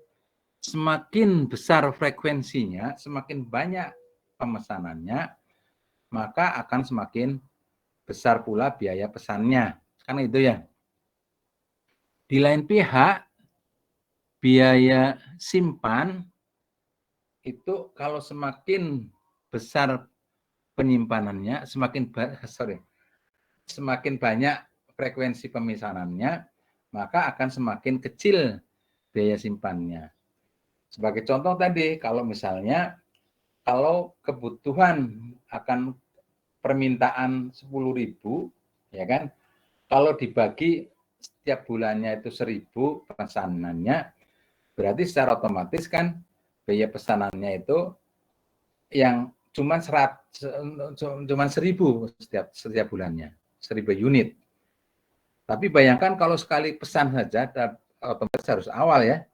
semakin besar frekuensinya, semakin banyak pemesanannya, maka akan semakin besar pula biaya pesannya. Kan itu ya. Di lain pihak, biaya simpan itu kalau semakin besar penyimpanannya, semakin banyak frekuensi pemesanannya, maka akan semakin kecil biaya simpannya. Sebagai contoh tadi, kalau misalnya kalau kebutuhan akan permintaan 10.000, ya kan? Kalau dibagi setiap bulannya itu 1.000 pesanannya, berarti secara otomatis kan biaya pesanannya itu yang cuma 1.000 setiap bulannya, 1.000 unit. Tapi bayangkan kalau sekali pesan saja, otomatis harus awal ya,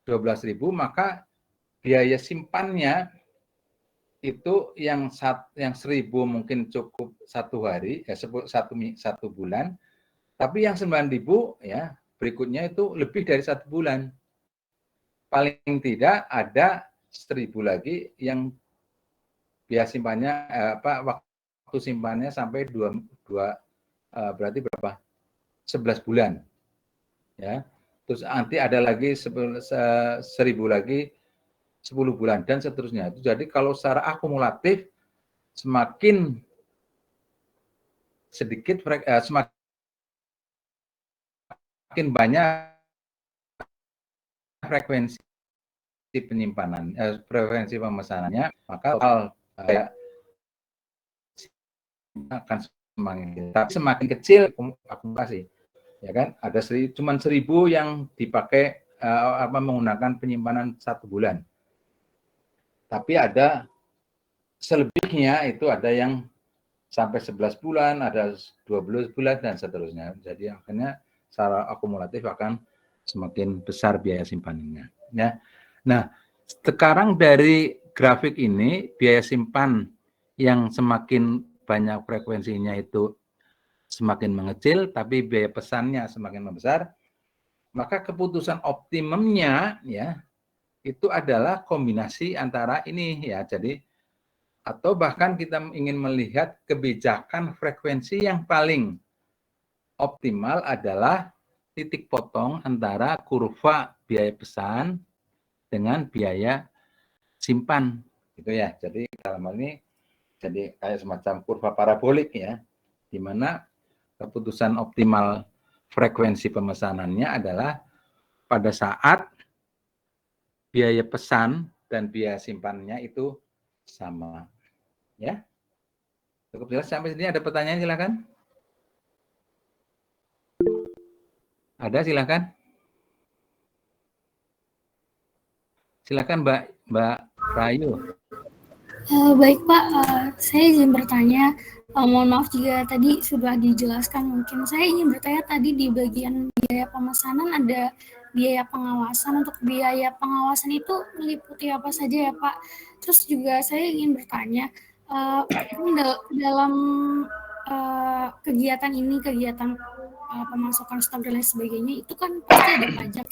12.000, maka biaya simpannya itu yang 1.000 mungkin cukup 1 hari, ya satu bulan, tapi yang 9.000 ya berikutnya itu lebih dari 1 bulan. Paling tidak ada 1.000 lagi yang biaya simpannya waktu simpannya sampai berarti berapa? 11 bulan. Ya. Terus nanti ada lagi 1.000 lagi 10 bulan dan seterusnya. Jadi kalau secara akumulatif semakin sedikit semakin banyak frekuensi penyimpanan, frekuensi pemesanannya, maka total akan semakin kecil akumulasi, ya kan? Ada cuma 1.000 yang dipakai menggunakan penyimpanan 1 bulan, tapi ada selebihnya itu ada yang sampai 11 bulan, ada 12 bulan dan seterusnya. Jadi akhirnya secara akumulatif akan semakin besar biaya simpanannya. Ya. Nah, sekarang dari grafik ini biaya simpan yang semakin banyak frekuensinya itu semakin mengecil, tapi biaya pesannya semakin membesar, maka keputusan optimumnya ya itu adalah kombinasi antara ini ya. Jadi atau bahkan kita ingin melihat kebijakan frekuensi yang paling optimal adalah titik potong antara kurva biaya pesan dengan biaya simpan gitu ya. Jadi dalam hal ini jadi kayak semacam kurva parabolik ya, di mana keputusan optimal frekuensi pemesanannya adalah pada saat biaya pesan dan biaya simpannya itu sama. Ya. Cukup jelas sampai sini, ada pertanyaan silakan. Ada silakan. Silakan Mbak Rayu. Baik Pak, saya izin bertanya. Mohon maaf jika tadi sudah dijelaskan. Mungkin saya ingin bertanya tadi di bagian biaya pemesanan ada biaya pengawasan. Untuk biaya pengawasan itu meliputi apa saja ya Pak? Terus juga saya ingin bertanya, dalam kegiatan ini, kegiatan pemasukan stok dan lain sebagainya, itu kan pasti ada pajak.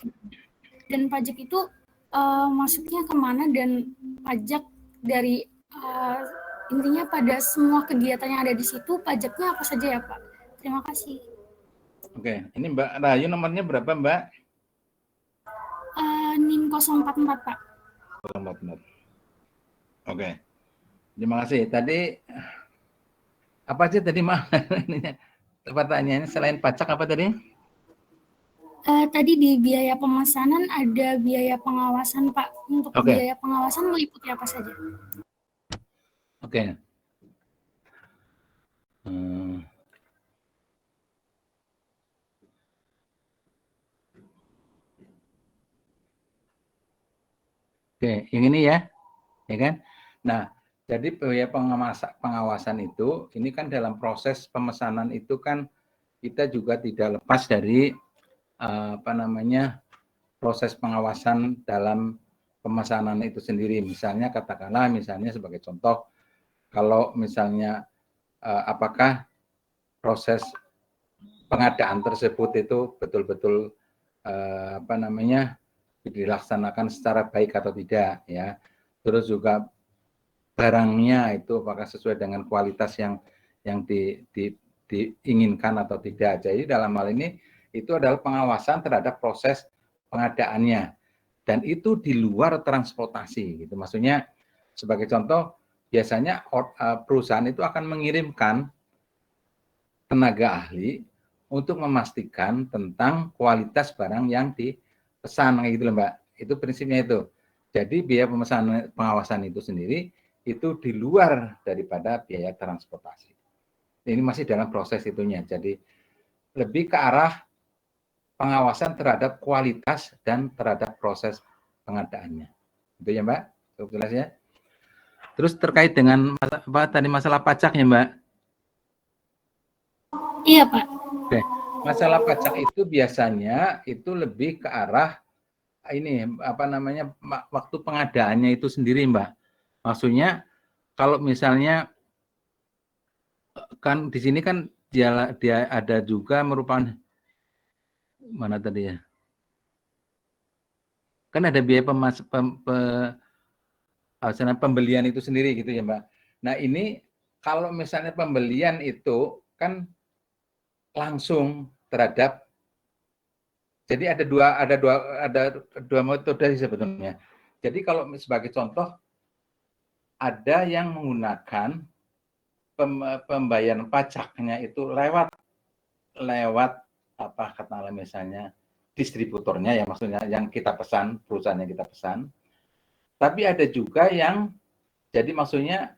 Dan pajak itu masuknya kemana, dan pajak dari intinya pada semua kegiatan yang ada di situ, pajaknya apa saja ya Pak? Terima kasih. Oke, ini Mbak Rayu nomornya berapa Mbak? NIM 044 Pak. 044. Oke, terima kasih. Tadi apa aja tadi Mbak? Pertanyaannya selain pajak apa tadi? Tadi di biaya pemesanan ada biaya pengawasan Pak. Untuk biaya pengawasan meliputi apa saja? Oke. Oke, yang ini ya kan? Nah, jadi biaya pengawasan itu, ini kan dalam proses pemesanan itu kan kita juga tidak lepas dari proses pengawasan dalam pemesanan itu sendiri. Misalnya katakanlah, sebagai contoh, kalau misalnya apakah proses pengadaan tersebut itu betul-betul dilaksanakan secara baik atau tidak ya. Terus juga barangnya itu apakah sesuai dengan kualitas yang diinginkan atau tidak. Jadi dalam hal ini itu adalah pengawasan terhadap proses pengadaannya, dan itu di luar transportasi gitu. Maksudnya sebagai contoh, biasanya perusahaan itu akan mengirimkan tenaga ahli untuk memastikan tentang kualitas barang yang dipesan, kayak gitu loh Mbak. Itu prinsipnya itu. Jadi biaya pemesanan pengawasan itu sendiri itu di luar daripada biaya transportasi. Ini masih dalam proses itunya. Jadi lebih ke arah pengawasan terhadap kualitas dan terhadap proses pengadaannya. Itu ya Mbak, cukup jelas ya. Terus terkait dengan masalah pajak ya Mbak? Iya Pak. Oke. Masalah pajak itu biasanya itu lebih ke arah ini waktu pengadaannya itu sendiri Mbak. Maksudnya kalau misalnya kan di sini kan dia ada juga merupakan mana tadi ya? Kan ada biaya pembelian itu sendiri gitu ya Mbak. Nah ini kalau misalnya pembelian itu kan langsung terhadap, jadi ada dua metode sebetulnya. Jadi kalau sebagai contoh, ada yang menggunakan pembayaran pajaknya itu lewat apa katakanlah misalnya distributornya ya, maksudnya yang kita pesan, perusahaan yang kita pesan. Tapi ada juga yang jadi maksudnya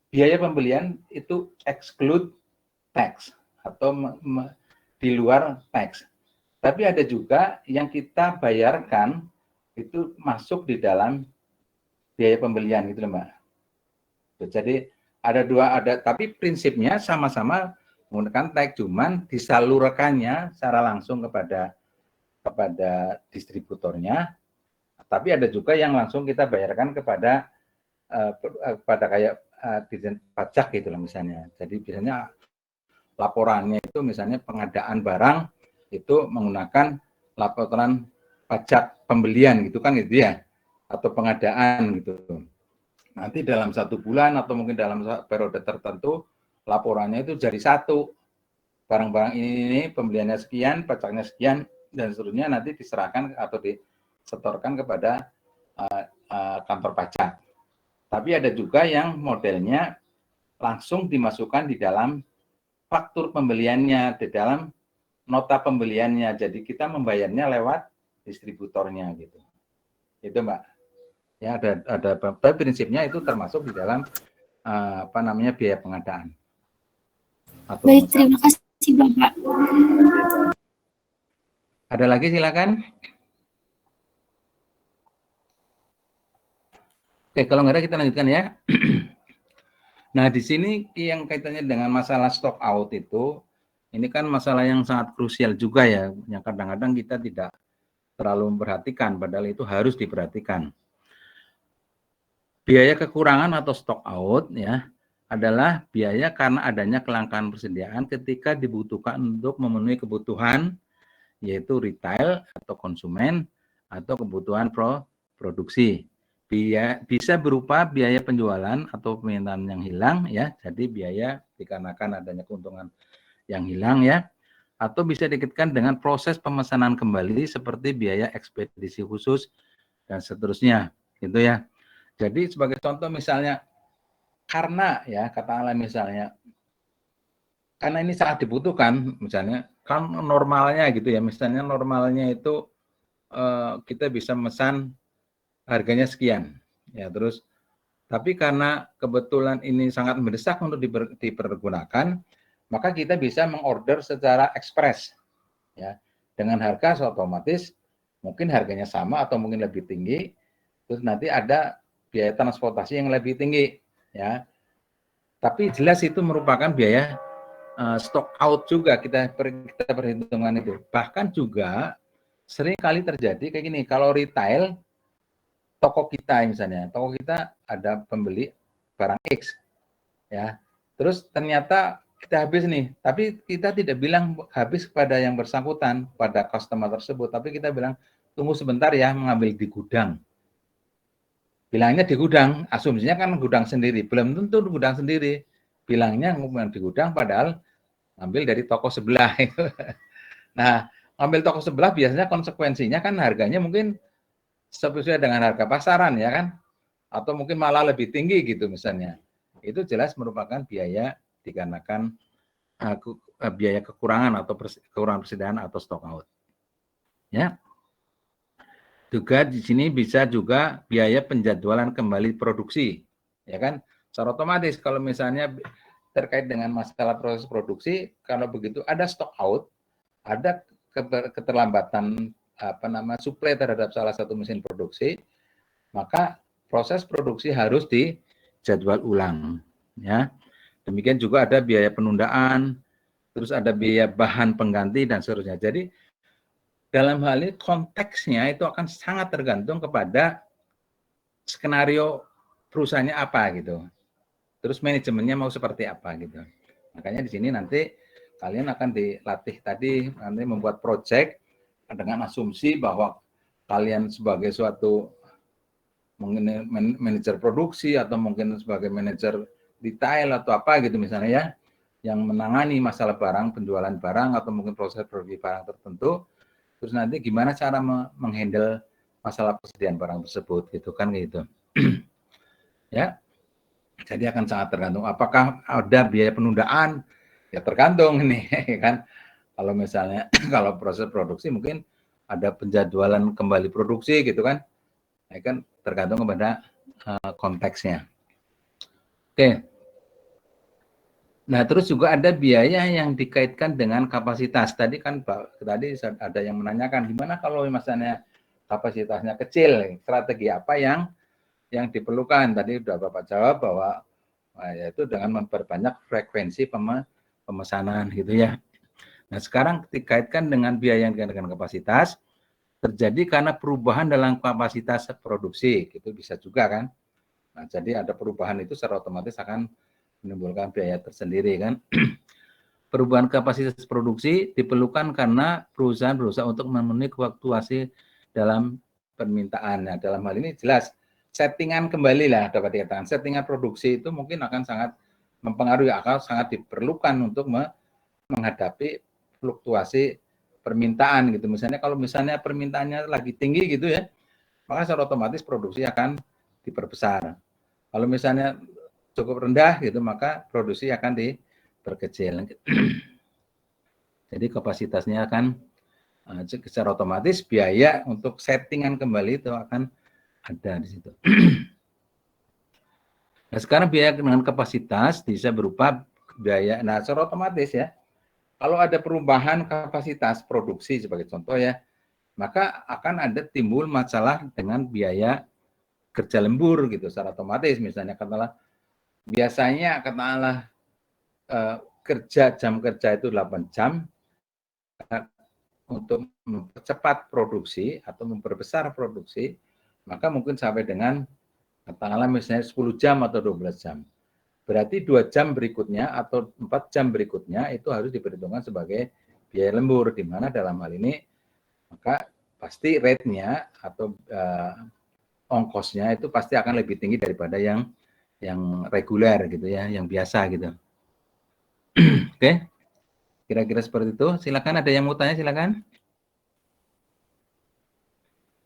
biaya pembelian itu exclude tax atau di luar tax. Tapi ada juga yang kita bayarkan itu masuk di dalam biaya pembelian gitu Mbak. Jadi tapi prinsipnya sama-sama menggunakan tax, cuman disalurkannya secara langsung kepada distributornya. Tapi ada juga yang langsung kita bayarkan kepada kayak dirjen pajak gitu lah misalnya. Jadi biasanya laporannya itu misalnya pengadaan barang itu menggunakan laporan pajak pembelian gitu kan gitu ya, atau pengadaan gitu. Nanti dalam 1 bulan atau mungkin dalam periode tertentu laporannya itu jadi satu, barang-barang ini pembeliannya sekian, pajaknya sekian, dan seterusnya nanti diserahkan atau disetorkan kepada kantor pajak. Tapi ada juga yang modelnya langsung dimasukkan di dalam faktur pembeliannya, di dalam nota pembeliannya. Jadi kita membayarnya lewat distributornya gitu. Itu Mbak. Ya ada prinsipnya itu termasuk di dalam biaya pengadaan. Baik, terima kasih Bapak. Ada lagi silakan. Oke, kalau nggak ada kita lanjutkan ya. Nah, di sini yang kaitannya dengan masalah stock out itu, ini kan masalah yang sangat krusial juga ya, yang kadang-kadang kita tidak terlalu memperhatikan, padahal itu harus diperhatikan. Biaya kekurangan atau stock out ya adalah biaya karena adanya kelangkaan persediaan ketika dibutuhkan untuk memenuhi kebutuhan, yaitu retail atau konsumen atau kebutuhan produksi. Bisa berupa biaya penjualan atau permintaan yang hilang ya, jadi biaya dikarenakan adanya keuntungan yang hilang ya, atau bisa dikaitkan dengan proses pemesanan kembali seperti biaya ekspedisi khusus dan seterusnya gitu ya. Jadi sebagai contoh misalnya karena ya katakanlah misalnya karena ini sangat dibutuhkan misalnya kan normalnya gitu ya, misalnya normalnya itu kita bisa memesan harganya sekian ya, terus tapi karena kebetulan ini sangat mendesak untuk dipergunakan, maka kita bisa mengorder secara ekspres ya, dengan harga otomatis mungkin harganya sama atau mungkin lebih tinggi, terus nanti ada biaya transportasi yang lebih tinggi ya, tapi jelas itu merupakan biaya stock out juga, kita perhitungan itu. Bahkan juga sering kali terjadi kayak gini, kalau retail toko kita misalnya, toko kita ada pembeli barang X ya, terus ternyata kita habis nih, tapi kita tidak bilang habis kepada yang bersangkutan, pada customer tersebut, tapi kita bilang tunggu sebentar ya, mengambil di gudang. Bilangnya di gudang, asumsinya kan gudang sendiri, belum tentu gudang sendiri, bilangnya di gudang padahal ambil dari toko sebelah. Nah, ambil toko sebelah biasanya konsekuensinya kan harganya mungkin sesuai dengan harga pasaran ya kan, atau mungkin malah lebih tinggi gitu misalnya. Itu jelas merupakan biaya dikarenakan biaya kekurangan atau kekurangan persediaan atau stock out. Ya. Juga di sini bisa juga biaya penjadwalan kembali produksi, ya kan? Secara otomatis kalau misalnya terkait dengan masalah proses produksi, kalau begitu ada stock out, ada keterlambatan suplai terhadap salah satu mesin produksi, maka proses produksi harus dijadwal ulang ya. Demikian juga ada biaya penundaan, terus ada biaya bahan pengganti dan seterusnya. Jadi dalam hal ini konteksnya itu akan sangat tergantung kepada skenario perusahaannya apa gitu. Terus manajemennya mau seperti apa gitu. Makanya di sini nanti kalian akan dilatih tadi nanti membuat project dengan asumsi bahwa kalian sebagai suatu manajer produksi atau mungkin sebagai manajer detail atau apa gitu misalnya ya, yang menangani masalah barang, penjualan barang atau mungkin proses produksi barang tertentu, terus nanti gimana cara menghandle masalah persediaan barang tersebut gitu kan gitu. Ya. Jadi akan sangat tergantung apakah ada biaya penundaan, ya tergantung ini kan. Kalau misalnya kalau proses produksi mungkin ada penjadwalan kembali produksi gitu kan. Ya kan tergantung kepada konteksnya. Oke. Nah, terus juga ada biaya yang dikaitkan dengan kapasitas. Tadi kan tadi ada yang menanyakan gimana kalau misalnya kapasitasnya kecil, strategi apa yang diperlukan. Tadi sudah Bapak jawab bahwa yaitu dengan memperbanyak frekuensi pemesanan gitu ya. Nah, sekarang dikaitkan dengan biaya yang dengan kapasitas terjadi karena perubahan dalam kapasitas produksi, gitu bisa juga kan. Nah, jadi ada perubahan itu secara otomatis akan menimbulkan biaya tersendiri kan. perubahan kapasitas produksi diperlukan karena perusahaan berusaha untuk memenuhi fluktuasi dalam permintaan. Nah, dalam hal ini jelas settingan kembali lah dapat dikatakan. Settingan produksi itu mungkin akan sangat mempengaruhi, akan sangat diperlukan untuk menghadapi fluktuasi permintaan gitu. Misalnya kalau misalnya permintaannya lagi tinggi gitu ya, maka secara otomatis produksi akan diperbesar. Kalau misalnya cukup rendah gitu, maka produksi akan diperkecil. Jadi kapasitasnya akan secara otomatis biaya untuk settingan kembali itu akan ada di situ. Nah, sekarang biaya dengan kapasitas bisa berupa biaya. Nah, secara otomatis ya, kalau ada perubahan kapasitas produksi sebagai contoh ya, maka akan ada timbul masalah dengan biaya kerja lembur gitu secara otomatis. Misalnya katakanlah biasanya katakanlah jam kerja itu 8 jam, untuk mempercepat produksi atau memperbesar produksi, maka mungkin sampai dengan katakanlah misalnya 10 jam atau 12 jam. Berarti 2 jam berikutnya atau 4 jam berikutnya itu harus diperhitungkan sebagai biaya lembur, di mana dalam hal ini maka pasti rate-nya atau ongkosnya itu pasti akan lebih tinggi daripada yang reguler gitu ya, yang biasa gitu. Oke, kira-kira seperti itu. Silakan, ada yang mau tanya, silakan.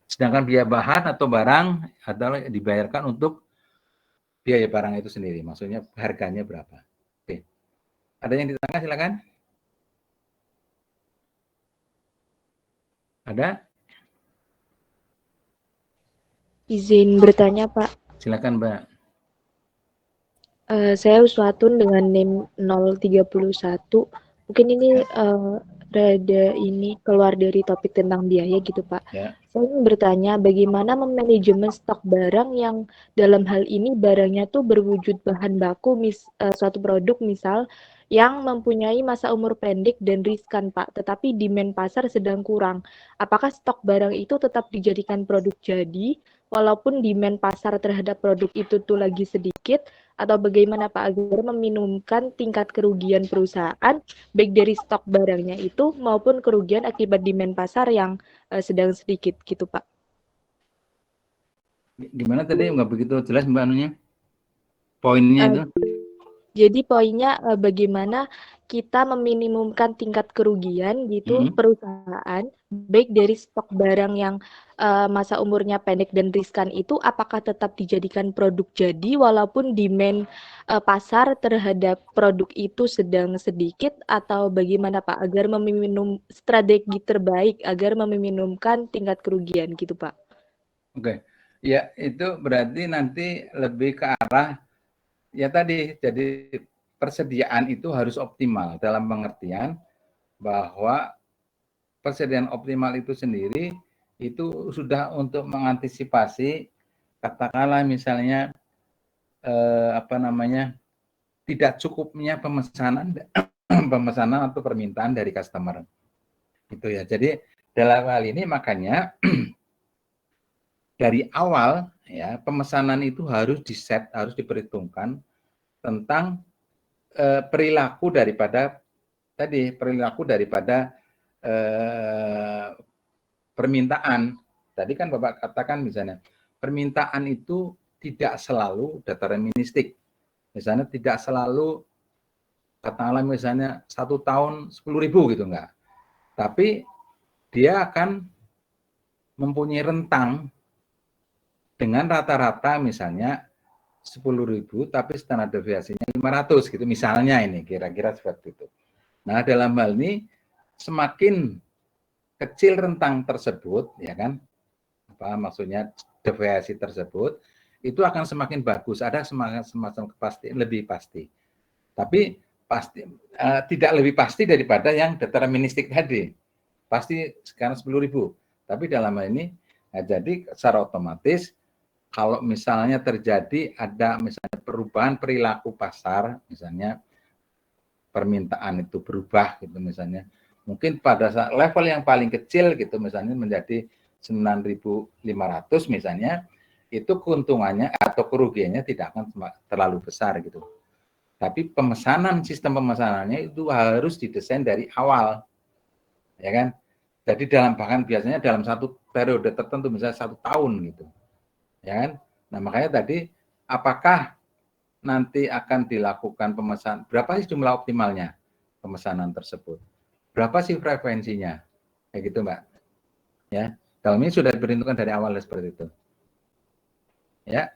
Sedangkan biaya bahan atau barang adalah dibayarkan untuk biaya barang itu sendiri, maksudnya harganya berapa. Oke, ada yang ditanya, silakan. Ada? Izin bertanya, Pak. Silakan, Mbak. Saya Uswatun dengan NIM 031. Mungkin ini rada ini keluar dari topik tentang biaya gitu, Pak. Ya. Saya ingin bertanya bagaimana memanajemen stok barang yang dalam hal ini barangnya tuh berwujud bahan baku suatu produk misal yang mempunyai masa umur pendek dan riskan, Pak, tetapi demand pasar sedang kurang. Apakah stok barang itu tetap dijadikan produk jadi walaupun demand pasar terhadap produk itu tuh lagi sedikit, atau bagaimana Pak agar meminimumkan tingkat kerugian perusahaan baik dari stok barangnya itu maupun kerugian akibat demand pasar yang sedang sedikit gitu Pak? Gimana tadi, nggak begitu jelas Mbak anunya? Poinnya itu? Jadi poinnya bagaimana kita meminimumkan tingkat kerugian gitu perusahaan baik dari stok barang yang masa umurnya pendek dan riskan itu apakah tetap dijadikan produk jadi walaupun demand pasar terhadap produk itu sedang sedikit, atau bagaimana Pak agar meminimum strategi terbaik agar meminimumkan tingkat kerugian gitu Pak? Oke, ya itu berarti nanti lebih ke arah ya tadi, jadi persediaan itu harus optimal dalam pengertian bahwa persediaan optimal itu sendiri itu sudah untuk mengantisipasi katakanlah misalnya tidak cukupnya pemesanan atau permintaan dari customer itu ya. Jadi dalam hal ini makanya dari awal ya pemesanan itu harus diset, harus diperhitungkan tentang perilaku daripada permintaan. Tadi kan Bapak katakan misalnya permintaan itu tidak selalu deterministik. Misalnya tidak selalu katakanlah misalnya 1 tahun 10.000 gitu enggak. Tapi dia akan mempunyai rentang dengan rata-rata misalnya 10.000 tapi standar deviasinya 500 gitu misalnya, ini kira-kira seperti itu. Nah, dalam hal ini semakin kecil rentang tersebut ya kan, maksudnya deviasi tersebut itu akan semakin bagus, ada semacam kepastian lebih pasti. Tapi pasti tidak lebih pasti daripada yang deterministik tadi. Pasti sekarang 10.000. Tapi dalam hal ini jadi secara otomatis kalau misalnya terjadi ada misalnya perubahan perilaku pasar, misalnya permintaan itu berubah gitu misalnya, mungkin pada saat level yang paling kecil gitu misalnya menjadi 9.500 misalnya, itu keuntungannya atau kerugiannya tidak akan terlalu besar gitu. Tapi sistem pemesanannya itu harus didesain dari awal, ya kan? Jadi bahkan biasanya dalam satu periode tertentu, misalnya 1 tahun gitu, ya kan? Nah makanya tadi, apakah nanti akan dilakukan pemesanan, berapa sih jumlah optimalnya pemesanan tersebut? Berapa sih frekuensinya? Kayak gitu, Mbak. Ya, kalau ini sudah diperhitungkan dari awal seperti itu. Ya.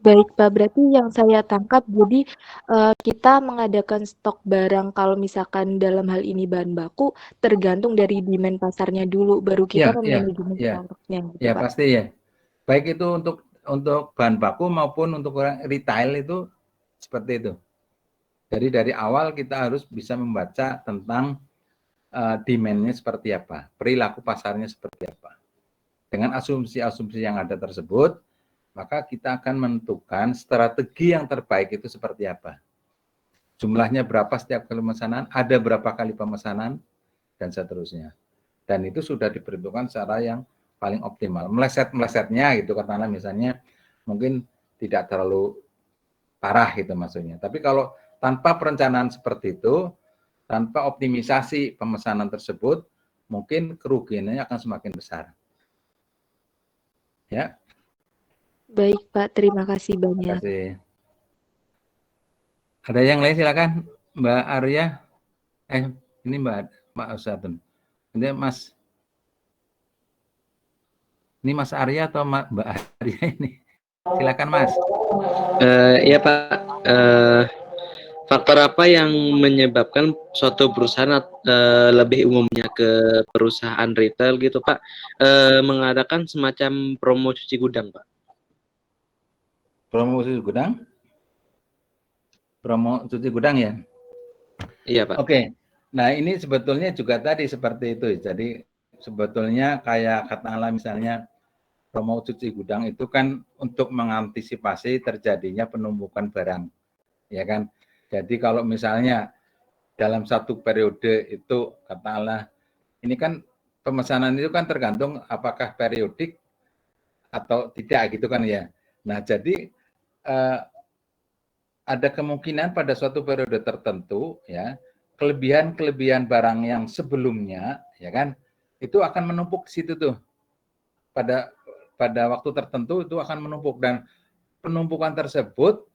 Baik Pak, berarti yang saya tangkap jadi kita mengadakan stok barang kalau misalkan dalam hal ini bahan baku tergantung dari demand pasarnya dulu, baru kita memanajemen stoknya gitu ya Pak. Pasti ya. Baik itu untuk bahan baku maupun untuk orang retail itu seperti itu. Jadi dari awal kita harus bisa membaca tentang demand-nya seperti apa, perilaku pasarnya seperti apa. Dengan asumsi-asumsi yang ada tersebut, maka kita akan menentukan strategi yang terbaik itu seperti apa. Jumlahnya berapa setiap kali pemesanan, ada berapa kali pemesanan, dan seterusnya. Dan itu sudah diperhitungkan secara yang paling optimal. Meleset-melesetnya gitu, katakanlah misalnya mungkin tidak terlalu parah gitu maksudnya. Tapi kalau tanpa perencanaan seperti itu, tanpa optimisasi pemesanan tersebut, mungkin kerugiannya akan semakin besar. Ya. Baik Pak, terima kasih banyak. Terima kasih. Ada yang lain silakan, Mbak Arya. Ini Mbak Usatun. Ini Mas Arya atau Mbak Arya ini? Silakan Mas. Ya Pak. Faktor apa yang menyebabkan suatu perusahaan lebih umumnya ke perusahaan retail gitu Pak mengadakan semacam promo cuci gudang Pak? Promo cuci gudang? Promo cuci gudang ya? Iya Pak. Oke. Nah ini sebetulnya juga tadi seperti itu. Jadi sebetulnya kayak katakanlah misalnya promo cuci gudang itu kan untuk mengantisipasi terjadinya penumpukan barang, ya kan? Jadi kalau misalnya dalam satu periode itu katakanlah ini kan pemesanan itu kan tergantung apakah periodik atau tidak gitu kan ya. Nah jadi ada kemungkinan pada suatu periode tertentu ya kelebihan barang yang sebelumnya ya kan itu akan menumpuk di situ tuh pada waktu tertentu itu akan menumpuk dan penumpukan tersebut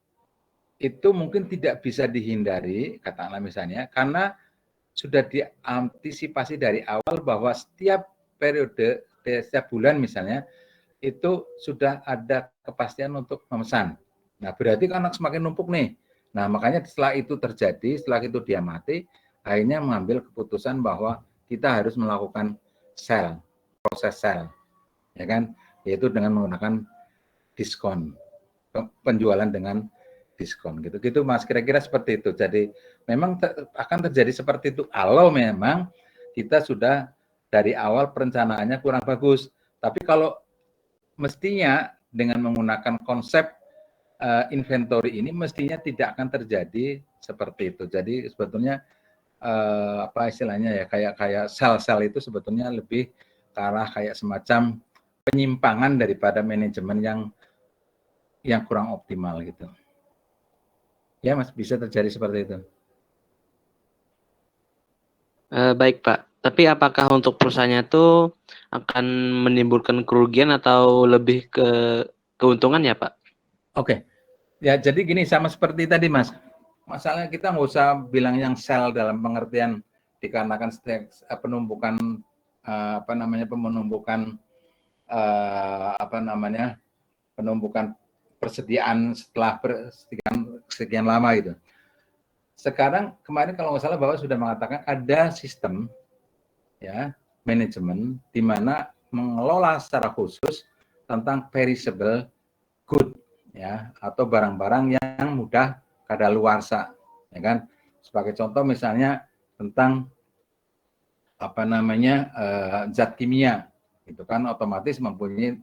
itu mungkin tidak bisa dihindari katakanlah misalnya karena sudah diantisipasi dari awal bahwa setiap periode setiap bulan misalnya itu sudah ada kepastian untuk memesan. Nah, berarti kan semakin numpuk nih. Nah, makanya setelah itu terjadi, setelah itu dia mati, akhirnya mengambil keputusan bahwa kita harus melakukan proses sell, ya kan? Yaitu dengan menggunakan diskon, penjualan dengan diskon gitu. Gitu Mas, kira-kira seperti itu. Jadi memang akan terjadi seperti itu kalau memang kita sudah dari awal perencanaannya kurang bagus. Tapi kalau mestinya dengan menggunakan konsep inventory ini mestinya tidak akan terjadi seperti itu. Jadi sebetulnya apa istilahnya ya kayak sel-sel itu sebetulnya lebih ke arah kayak semacam penyimpangan daripada manajemen yang kurang optimal gitu. Ya Mas, bisa terjadi seperti itu. Baik Pak. Tapi apakah untuk perusahaannya itu akan menimbulkan kerugian atau lebih ke keuntungan ya Pak? Oke. Ya jadi gini sama seperti tadi Mas. Masalahnya kita nggak usah bilang yang sell dalam pengertian dikarenakan penumpukan penumpukan persediaan setelah sekian lama gitu. Sekarang kemarin kalau nggak salah Bapak sudah mengatakan ada sistem ya manajemen di mana mengelola secara khusus tentang perishable good ya atau barang-barang yang mudah kadaluarsa ya kan. Sebagai contoh misalnya tentang zat kimia itu kan otomatis mempunyai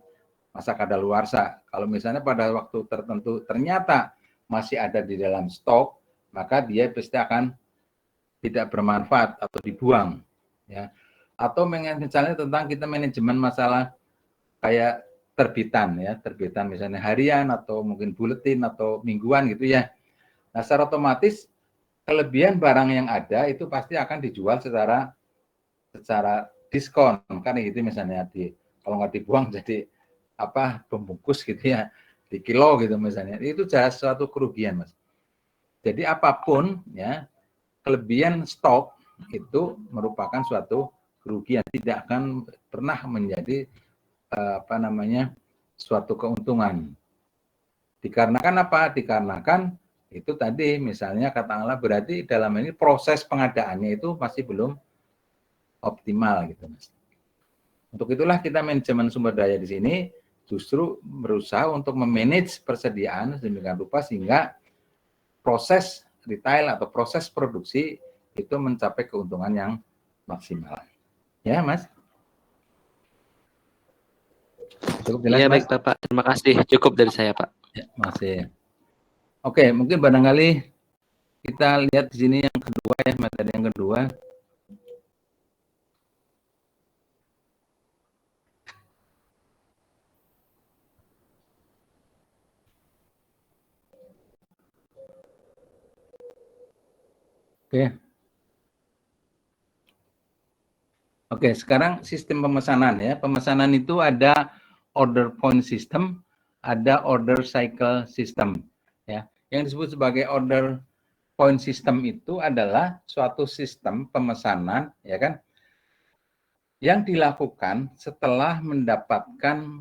masa kadaluarsa. Kalau misalnya pada waktu tertentu ternyata masih ada di dalam stok, maka dia pasti akan tidak bermanfaat atau dibuang ya. Atau misalnya tentang kita manajemen masalah kayak terbitan misalnya harian atau mungkin buletin atau mingguan gitu ya. Nah, secara otomatis kelebihan barang yang ada itu pasti akan dijual secara diskon kan gitu, misalnya kalau nggak dibuang jadi pembungkus gitu ya, di kilo gitu misalnya, itu jelas suatu kerugian, Mas. Jadi apapun ya, kelebihan stok itu merupakan suatu kerugian, tidak akan pernah menjadi suatu keuntungan. Dikarenakan apa? Dikarenakan itu tadi misalnya katakanlah berarti dalam ini proses pengadaannya itu masih belum optimal gitu, Mas. Untuk itulah kita manajemen sumber daya di sini justru berusaha untuk memanage persediaan sedemikian rupa sehingga proses retail atau proses produksi itu mencapai keuntungan yang maksimal. Ya, Mas. Cukup jelas, Iya, Mas? baik Bapak. Terima kasih. Cukup dari saya, Pak. Ya, masih. Oke, mungkin barangkali kita lihat di sini yang kedua ya, materi yang kedua. Oke. Oke, sekarang sistem pemesanan ya. Pemesanan itu ada order point system, ada order cycle system ya. Yang disebut sebagai order point system itu adalah suatu sistem pemesanan ya kan yang dilakukan setelah mendapatkan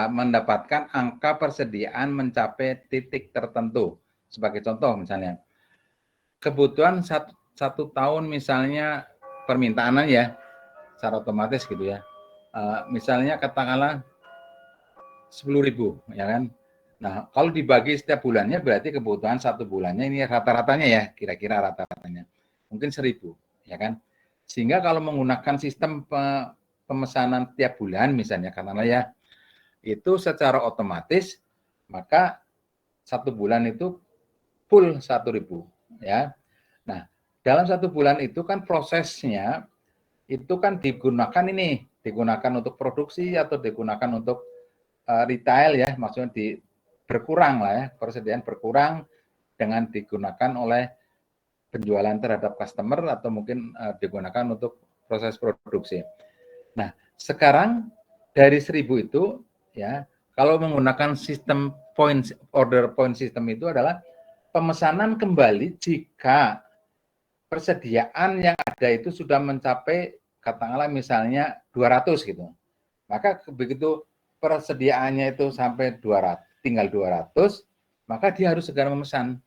mendapatkan angka persediaan mencapai titik tertentu. Sebagai contoh misalnya, kebutuhan satu tahun misalnya permintaan ya, secara otomatis gitu ya. Misalnya katakanlah 10.000 ya kan. Nah, kalau dibagi setiap bulannya berarti kebutuhan satu bulannya ini rata-ratanya ya, kira-kira rata-ratanya. Mungkin 1.000 ya kan. Sehingga kalau menggunakan sistem pemesanan tiap bulan misalnya katakanlah ya, itu secara otomatis maka satu bulan itu full 1.000 ya. Nah, dalam satu bulan itu kan prosesnya itu kan digunakan untuk produksi atau digunakan untuk retail ya, maksudnya berkurang lah ya, persediaan berkurang dengan digunakan oleh penjualan terhadap customer atau mungkin digunakan untuk proses produksi. Nah, sekarang dari 1.000 itu ya, kalau menggunakan sistem order point system itu adalah pemesanan kembali jika persediaan yang ada itu sudah mencapai katakanlah misalnya 200 gitu. Maka begitu persediaannya itu sampai 200, tinggal 200, maka dia harus segera memesan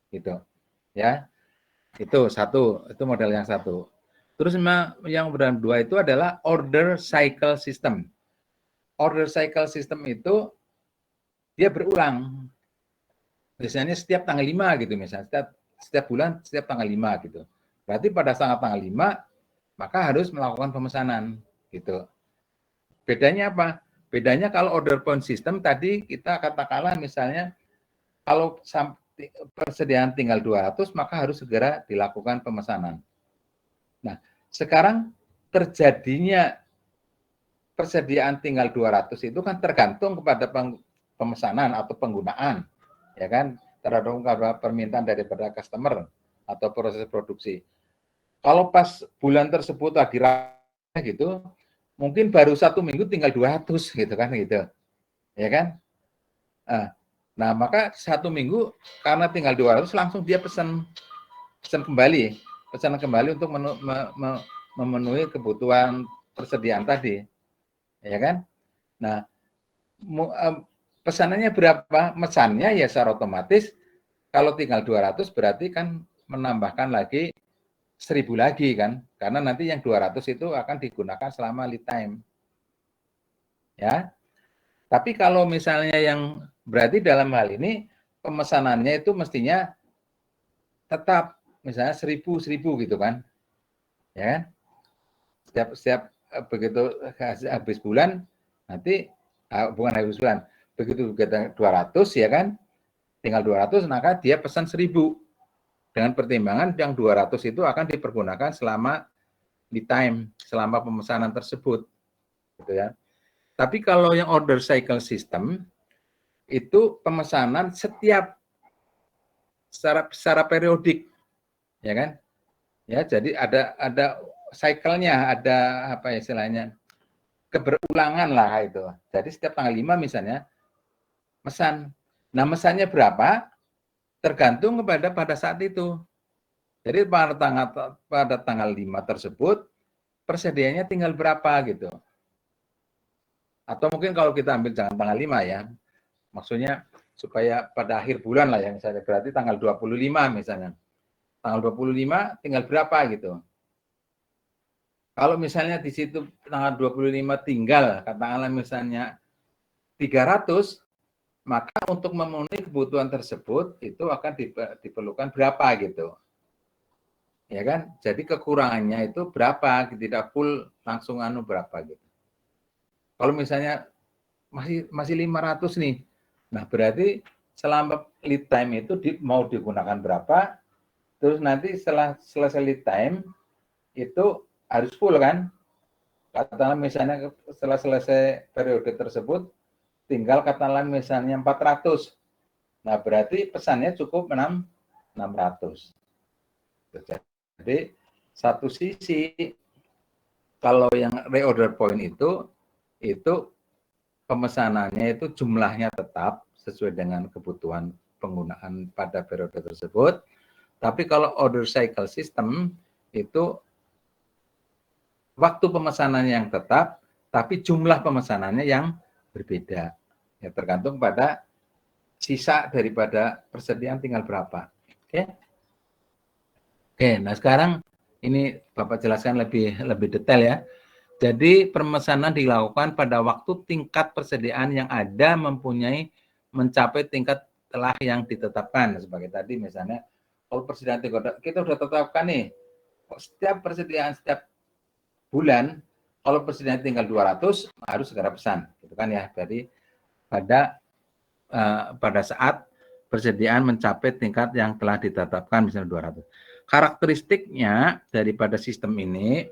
gitu. Ya. Itu satu, itu model yang satu. Terus yang kedua itu adalah order cycle system. Order cycle system itu dia berulang. Biasanya setiap tanggal 5 gitu misalnya, setiap bulan setiap tanggal 5 gitu. Berarti pada saat tanggal 5 maka harus melakukan pemesanan gitu. Bedanya apa? Bedanya kalau order point system tadi kita katakanlah misalnya kalau persediaan tinggal 200 maka harus segera dilakukan pemesanan. Nah, sekarang terjadinya persediaan tinggal 200 itu kan tergantung kepada pemesanan atau penggunaan ya kan, terhadap permintaan daripada customer atau proses produksi. Kalau pas bulan tersebut lagi rame gitu, mungkin baru 1 minggu tinggal 200 gitu kan gitu, ya kan? Nah maka 1 minggu karena tinggal 200 langsung dia pesan kembali untuk memenuhi kebutuhan persediaan tadi, ya kan? Nah pesanannya berapa? Mesannya ya secara otomatis kalau tinggal 200 berarti kan menambahkan lagi 1.000 lagi kan, karena nanti yang 200 itu akan digunakan selama lead time. Ya. Tapi kalau misalnya yang berarti dalam hal ini pemesanannya itu mestinya tetap misalnya 1.000 gitu kan. Ya. Setiap begitu habis bulan nanti bukan habis bulan, begitu 200 ya kan, tinggal 200 maka dia pesan 1.000 dengan pertimbangan yang 200 itu akan dipergunakan selama lead time, selama pemesanan tersebut gitu ya. Tapi kalau yang order cycle system itu pemesanan setiap secara periodik, ya kan? Ya, jadi ada cycle-nya, ada apa istilahnya, keberulangan lah itu. Jadi setiap tanggal 5 misalnya mesan. Nah, mesannya berapa? Tergantung pada saat itu. Jadi pada tanggal 5 tersebut persediaannya tinggal berapa gitu. Atau mungkin kalau kita ambil jangan tanggal 5 ya. Maksudnya supaya pada akhir bulan lah ya misalnya, berarti tanggal 25 misalnya. Tanggal 25 tinggal berapa gitu. Kalau misalnya di situ tanggal 25 tinggal katakanlah misalnya 300, maka untuk memenuhi kebutuhan tersebut itu akan diperlukan berapa gitu. Ya kan? Jadi kekurangannya itu berapa, tidak full langsung berapa gitu. Kalau misalnya masih 500 nih. Nah, berarti selama lead time itu mau digunakan berapa? Terus nanti setelah selesai lead time itu harus full kan? Katakanlah misalnya setelah selesai periode tersebut tinggal katakanlah misalnya 400. Nah, berarti pesannya cukup 600. Jadi satu sisi kalau yang reorder point itu pemesanannya itu jumlahnya tetap sesuai dengan kebutuhan penggunaan pada periode tersebut. Tapi kalau order cycle system itu waktu pemesanannya yang tetap, tapi jumlah pemesanannya yang berbeda. Ya, tergantung pada sisa daripada persediaan tinggal berapa. Oke. Oke, nah sekarang ini Bapak jelaskan lebih detail ya. Jadi pemesanan dilakukan pada waktu tingkat persediaan yang ada mencapai tingkat telah yang ditetapkan. Sebagai tadi misalnya, kalau persediaan kita sudah tetapkan nih, setiap persediaan setiap bulan, kalau persediaan tinggal 200, harus segera pesan. Gitu kan ya, jadi pada saat persediaan mencapai tingkat yang telah ditetapkan misalnya 200. Karakteristiknya daripada sistem ini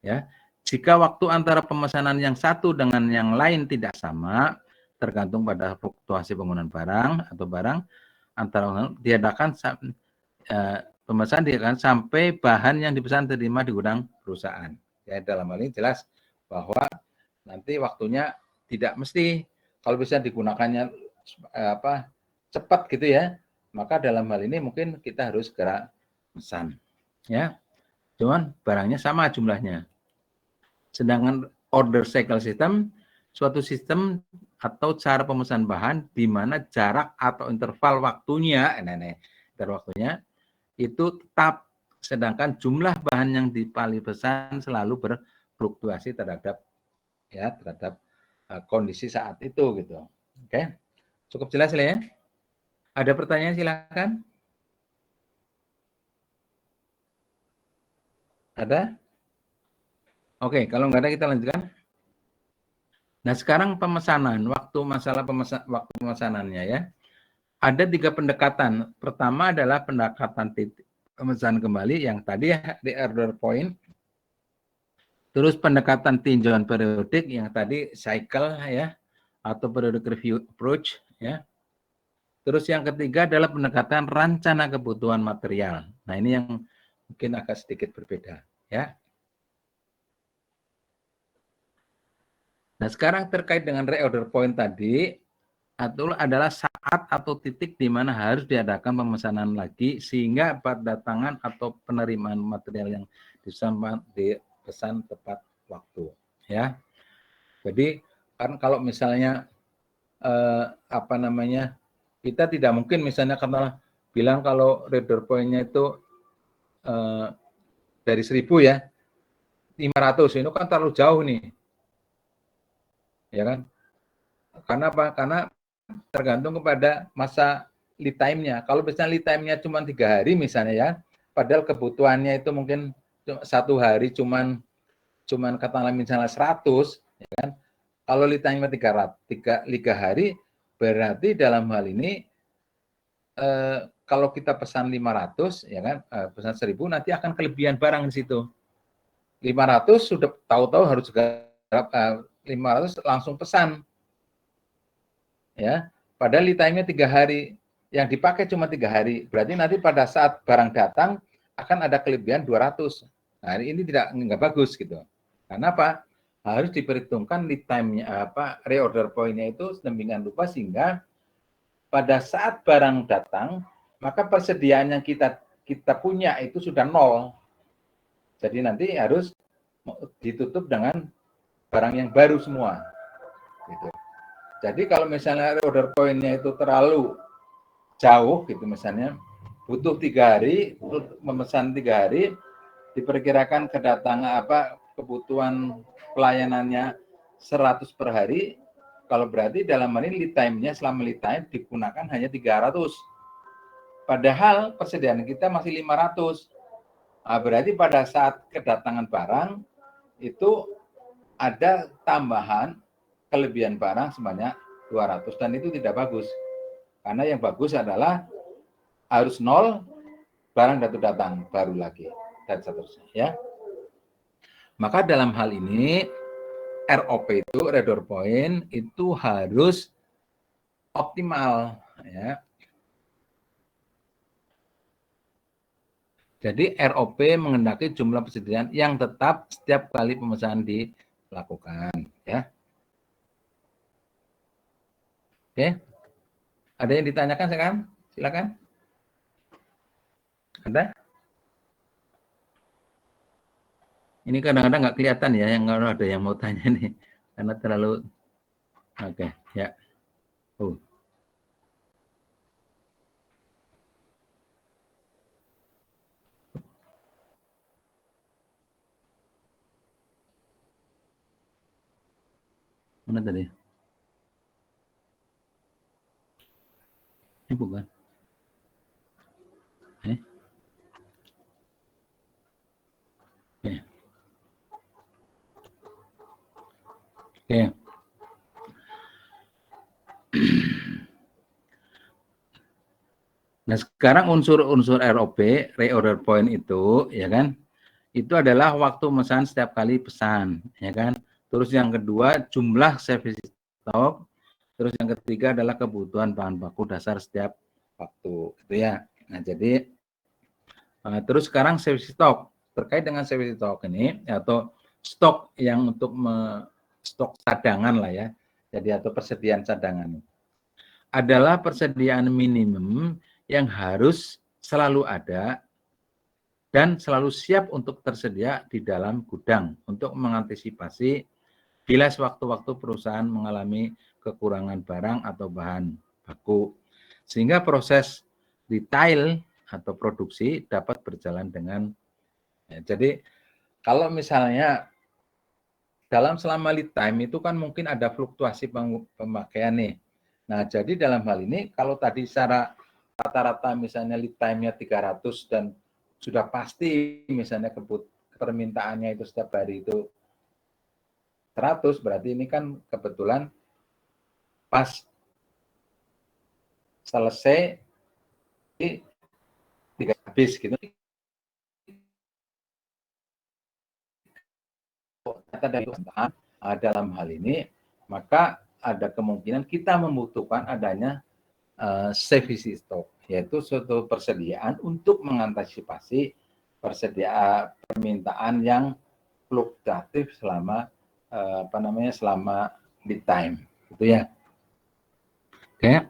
ya, jika waktu antara pemesanan yang satu dengan yang lain tidak sama, tergantung pada fluktuasi penggunaan barang atau barang antara diadakan pemesanan diadakan sampai bahan yang dipesan terima di gudang perusahaan. Ya, dalam hal ini jelas bahwa nanti waktunya tidak mesti kalau bisa digunakannya cepat gitu ya, maka dalam hal ini mungkin kita harus segera pesan ya, cuman barangnya sama jumlahnya. Sedangkan order cycle system suatu sistem atau cara pemesanan bahan di mana jarak atau interval waktunya itu tetap, sedangkan jumlah bahan yang dipesan selalu berfluktuasi terhadap kondisi saat itu gitu. Oke, cukup jelas ya? Ada pertanyaan silakan. Ada? Oke, kalau nggak ada kita lanjutkan. Nah, sekarang pemesanan, waktu pemesanannya ya. Ada 3 pendekatan. Pertama adalah pendekatan pemesanan kembali yang tadi ya, di order point. Terus pendekatan tinjauan periodik yang tadi cycle ya, atau periodic review approach ya. Terus yang ketiga adalah pendekatan rencana kebutuhan material. Nah, ini yang mungkin agak sedikit berbeda ya. Nah, sekarang terkait dengan reorder point tadi, adalah saat atau titik di mana harus diadakan pemesanan lagi sehingga kedatangan atau penerimaan material yang dipesan tepat waktu ya. Jadi kan kalau misalnya kita tidak mungkin misalnya bilang kalau reorder point-nya itu dari 1000 ya 500, ini kan terlalu jauh nih ya kan. Karena apa? Karena tergantung kepada masa lead time-nya. Kalau misalnya lead time-nya cuma 3 hari misalnya ya, padahal kebutuhannya itu mungkin 1 hari cuman katakanlah misalnya 100 ya kan. Kalau lead time-nya 3 hari, berarti dalam hal ini kalau kita pesan 500 ya kan, pesan 1000 nanti akan kelebihan barang di situ. 500 sudah tahu-tahu harus 500 langsung pesan. Ya. padahal lead time-nya 3 hari, yang dipakai cuma 3 hari, berarti nanti pada saat barang datang akan ada kelebihan 200. Nah, ini nggak bagus gitu. Karena apa? Harus diperhitungkan lead time-nya reorder point-nya itu sedemikian rupa sehingga pada saat barang datang, maka persediaan yang kita punya itu sudah nol. Jadi nanti harus ditutup dengan barang yang baru semua. Gitu. Jadi kalau misalnya order point-nya itu terlalu jauh, gitu misalnya, butuh 3 hari, memesan 3 hari, diperkirakan kedatangan kebutuhan pelayanannya 100 per hari, kalau berarti dalam hal ini lead time-nya selama lead time digunakan hanya 300. Padahal persediaan kita masih 500. Nah, berarti pada saat kedatangan barang itu ada tambahan kelebihan barang sebanyak 200 dan itu tidak bagus. Karena yang bagus adalah harus nol, barang datang baru lagi dan seterusnya ya. Maka dalam hal ini ROP itu reorder point itu harus optimal ya. Jadi ROP mengendaki jumlah persediaan yang tetap setiap kali pemesanan dilakukan ya. Oke. Ada yang ditanyakan sekarang? Silakan. Ada? Ini kadang-kadang nggak kelihatan ya, yang kalau ada yang mau tanya nih, karena terlalu. Oke, ya. Mana tadi? Ini bukan. Oke. Nah, sekarang unsur-unsur ROP, reorder point itu, ya kan? Itu adalah waktu pemesan setiap kali pesan, ya kan? Terus yang kedua, jumlah service stock. Terus yang ketiga adalah kebutuhan bahan baku dasar setiap waktu, gitu ya. Nah, jadi terus sekarang service stock. Terkait dengan service stock ini, atau stok yang untuk stok cadangan lah ya, jadi atau persediaan cadangan adalah persediaan minimum yang harus selalu ada dan selalu siap untuk tersedia di dalam gudang untuk mengantisipasi bila sewaktu-waktu perusahaan mengalami kekurangan barang atau bahan baku, sehingga proses retail atau produksi dapat berjalan dengan jadi kalau misalnya dalam selama lead time itu kan mungkin ada fluktuasi pemakaian nih. Nah, jadi dalam hal ini kalau tadi secara rata-rata misalnya lead time-nya 300 dan sudah pasti misalnya permintaannya itu setiap hari itu 100, berarti ini kan kebetulan pas selesai habis gitu. Dalam hal ini maka ada kemungkinan kita membutuhkan adanya safety stock, yaitu suatu persediaan untuk mengantisipasi persediaan permintaan yang fluktuatif selama selama lead time, gitu ya. Oke.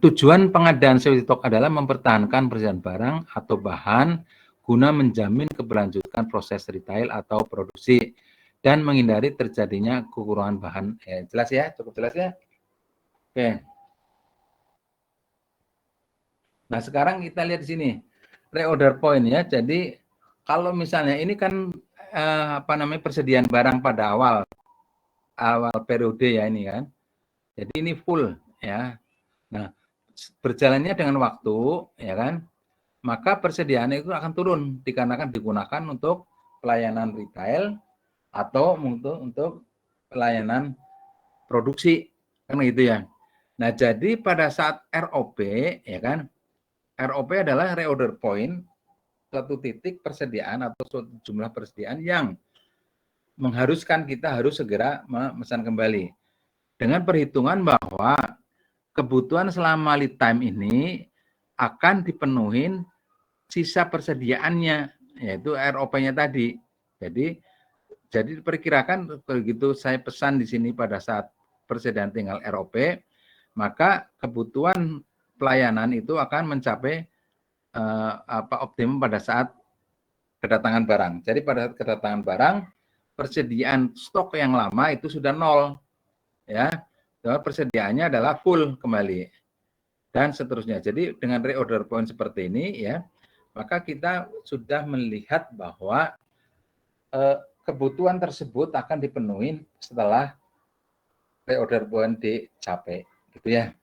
Tujuan pengadaan safety stock adalah mempertahankan persediaan barang atau bahan guna menjamin keberlanjutan proses retail atau produksi dan menghindari terjadinya kekurangan bahan. Jelas ya? Cukup jelas ya? Oke. Nah, sekarang kita lihat di sini. Reorder point ya. Jadi kalau misalnya ini kan persediaan barang pada awal periode ya ini kan. Jadi ini full ya. Nah, berjalannya dengan waktu ya kan, maka persediaan itu akan turun dikarenakan digunakan untuk pelayanan retail atau untuk pelayanan produksi kan gitu ya. Nah, jadi pada saat ROP ya kan, ROP adalah reorder point, suatu titik persediaan atau suatu jumlah persediaan yang mengharuskan kita harus segera memesan kembali. dengan perhitungan bahwa kebutuhan selama lead time ini akan dipenuhin sisa persediaannya, yaitu ROP-nya tadi. Jadi diperkirakan begitu saya pesan di sini pada saat persediaan tinggal ROP, maka kebutuhan pelayanan itu akan mencapai optimum pada saat kedatangan barang. Jadi pada saat kedatangan barang, persediaan stok yang lama itu sudah nol, ya. Persediaannya adalah full kembali dan seterusnya. Jadi dengan reorder point seperti ini, ya, maka kita sudah melihat bahwa kebutuhan tersebut akan dipenuhi setelah reorder point dicapai, gitu ya.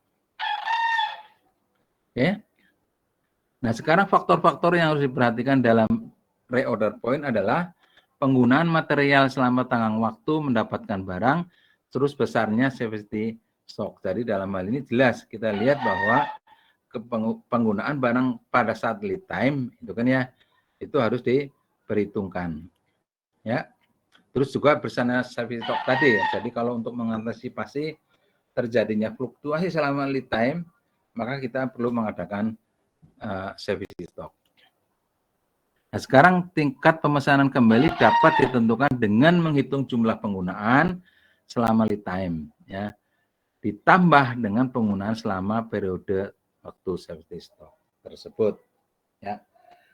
Oke. Nah, sekarang faktor-faktor yang harus diperhatikan dalam reorder point adalah penggunaan material selama tenggang waktu mendapatkan barang, terus besarnya safety stock. Jadi dalam hal ini jelas kita lihat bahwa penggunaan barang pada saat lead time itu kan ya, itu harus diperhitungkan. Ya. Terus juga besarnya safety stock tadi ya. Jadi kalau untuk mengantisipasi terjadinya fluktuasi selama lead time, maka kita perlu mengadakan safety stock. Nah, sekarang tingkat pemesanan kembali dapat ditentukan dengan menghitung jumlah penggunaan selama lead time, ya, ditambah dengan penggunaan selama periode waktu safety stock tersebut. Ya,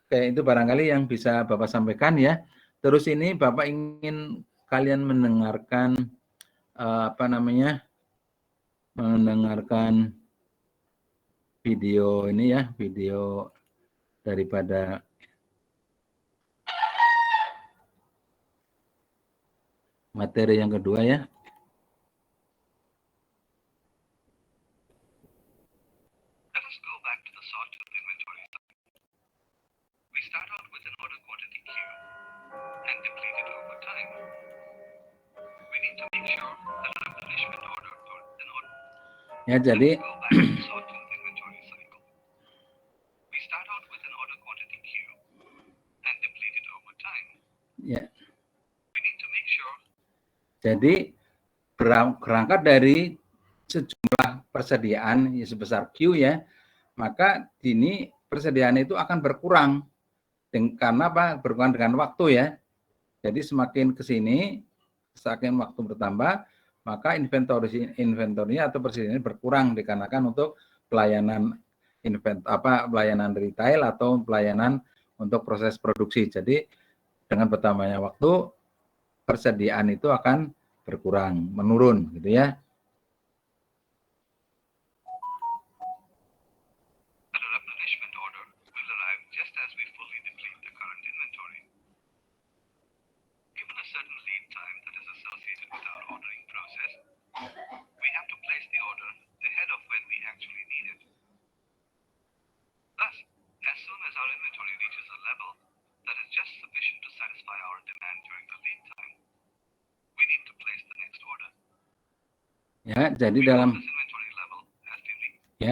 oke, itu barangkali yang bisa Bapak sampaikan ya. Terus ini Bapak ingin kalian mendengarkan mendengarkan video ini ya, video daripada materi yang kedua ya. Ya, jadi ya. Jadi berangkat dari sejumlah persediaan ya, sebesar Q ya, maka ini persediaan itu akan berkurang karena apa? Berkurang dengan waktu ya. Jadi semakin ke sini, semakin waktu bertambah, maka inventorinya atau persediaan berkurang dikarenakan untuk pelayanan pelayanan retail atau pelayanan untuk proses produksi. Jadi dengan bertambahnya waktu, persediaan itu akan berkurang, menurun, gitu ya.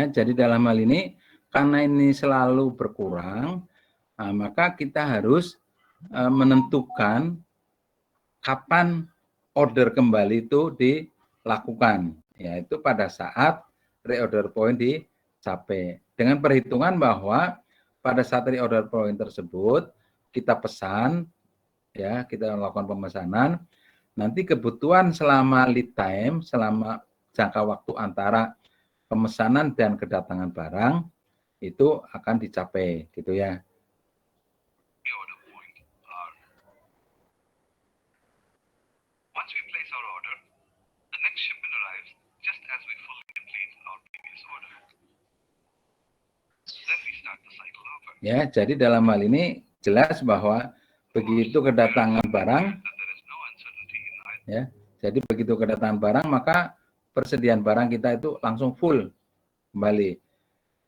Jadi dalam hal ini karena ini selalu berkurang, maka kita harus menentukan kapan order kembali itu dilakukan, yaitu pada saat reorder point dicapai. Dengan perhitungan bahwa pada saat reorder point tersebut kita pesan, ya, kita melakukan pemesanan, nanti kebutuhan selama lead time, selama jangka waktu antara pemesanan dan kedatangan barang itu akan dicapai, gitu ya. Ya, jadi dalam hal ini jelas bahwa begitu kedatangan barang, ya, jadi begitu kedatangan barang maka persediaan barang kita itu langsung full kembali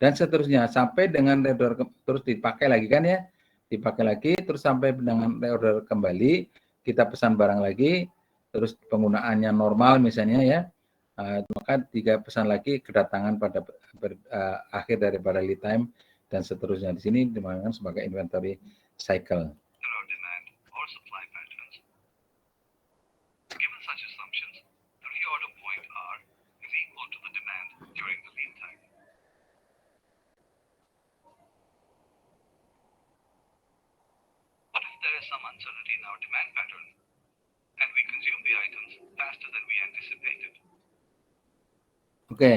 dan seterusnya sampai dengan reorder terus dipakai lagi kan ya, dipakai lagi terus sampai dengan reorder kembali, kita pesan barang lagi, terus penggunaannya normal misalnya ya, maka jika pesan lagi kedatangan pada akhir daripada lead time dan seterusnya. Di sini dimaksudkan sebagai inventory cycle. uncertainty in our demand pattern, and we consume the items faster than we anticipated. Oke.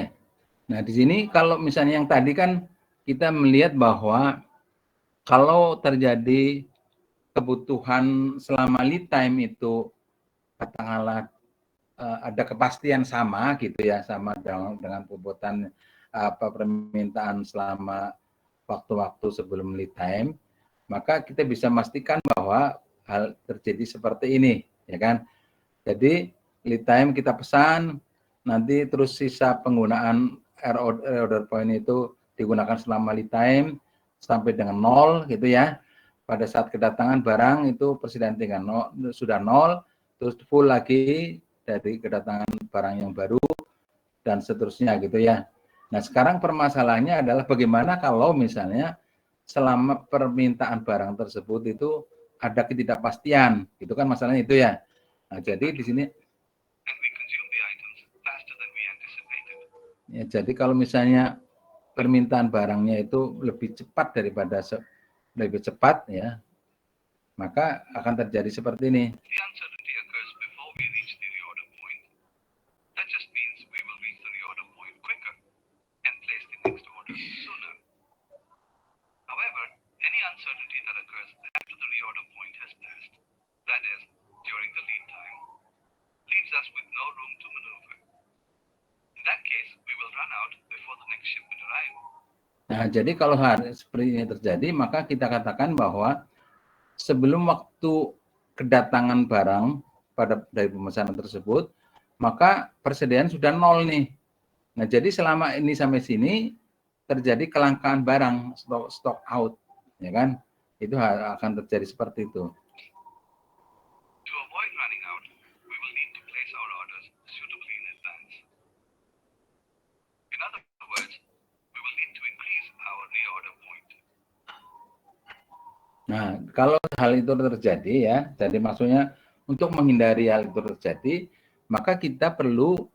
Nah, di sini kalau misalnya yang tadi kan kita melihat bahwa kalau terjadi kebutuhan selama lead time itu katakanlah ada kepastian sama gitu ya, sama dengan pembuatan permintaan selama waktu-waktu sebelum lead time, maka kita bisa memastikan bahwa hal terjadi seperti ini, ya kan? Jadi lead time kita pesan, nanti terus sisa penggunaan order point itu digunakan selama lead time sampai dengan 0 gitu ya. Pada saat kedatangan barang itu persediaan tinggal sudah 0, terus full lagi dari kedatangan barang yang baru dan seterusnya gitu ya. Nah, sekarang permasalahannya adalah bagaimana kalau misalnya selama permintaan barang tersebut itu ada ketidakpastian, itu kan masalahnya itu ya. Nah, jadi di sini ya, jadi kalau misalnya permintaan barangnya itu lebih cepat daripada lebih cepat ya, maka akan terjadi seperti ini. Nah, jadi kalau hal seperti ini terjadi, maka kita katakan bahwa sebelum waktu kedatangan barang dari pemesanan tersebut, maka persediaan sudah 0 nih. Nah, jadi selama ini sampai sini terjadi kelangkaan barang, stock out, ya kan? Itu akan terjadi seperti itu. To avoid running out, we will need to place our orders suitably in advance. In other words, we will need to increase our reorder point. Nah, kalau hal itu terjadi ya, jadi maksudnya untuk menghindari hal itu terjadi, maka kita perlu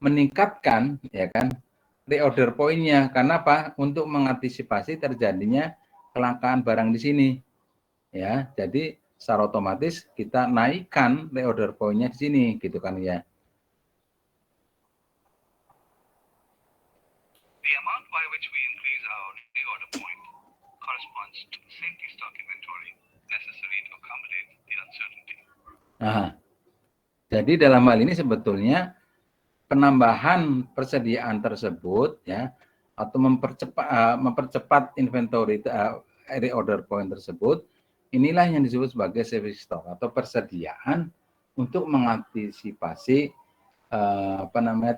meningkatkan ya kan reorder point-nya. Karena apa? Untuk mengantisipasi terjadinya kelangkaan barang di sini. Ya, jadi secara otomatis kita naikkan reorder point-nya di sini gitu kan ya. The amount by which we increase our reorder point corresponds to the safety stock inventory necessary to accommodate the uncertainty. Nah, jadi dalam hal ini sebetulnya penambahan persediaan tersebut ya atau mempercepat inventory reorder point tersebut, inilah yang disebut sebagai safety stock atau persediaan untuk mengantisipasi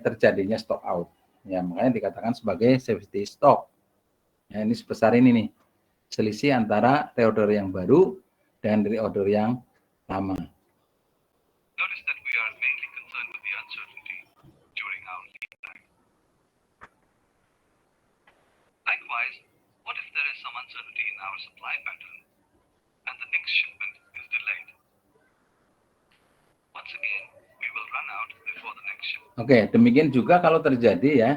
terjadinya stock out. Ya, makanya dikatakan sebagai safety stock. Ya, ini sebesar ini nih, selisih antara reorder yang baru dan reorder yang lama. Notice that we are mainly concerned with the uncertainty during our lead time. Likewise, what if there is some uncertainty in our supply pattern and the next shipment is delayed? Once again, we will run out before the next shipment. Oke, demikian juga kalau terjadi ya.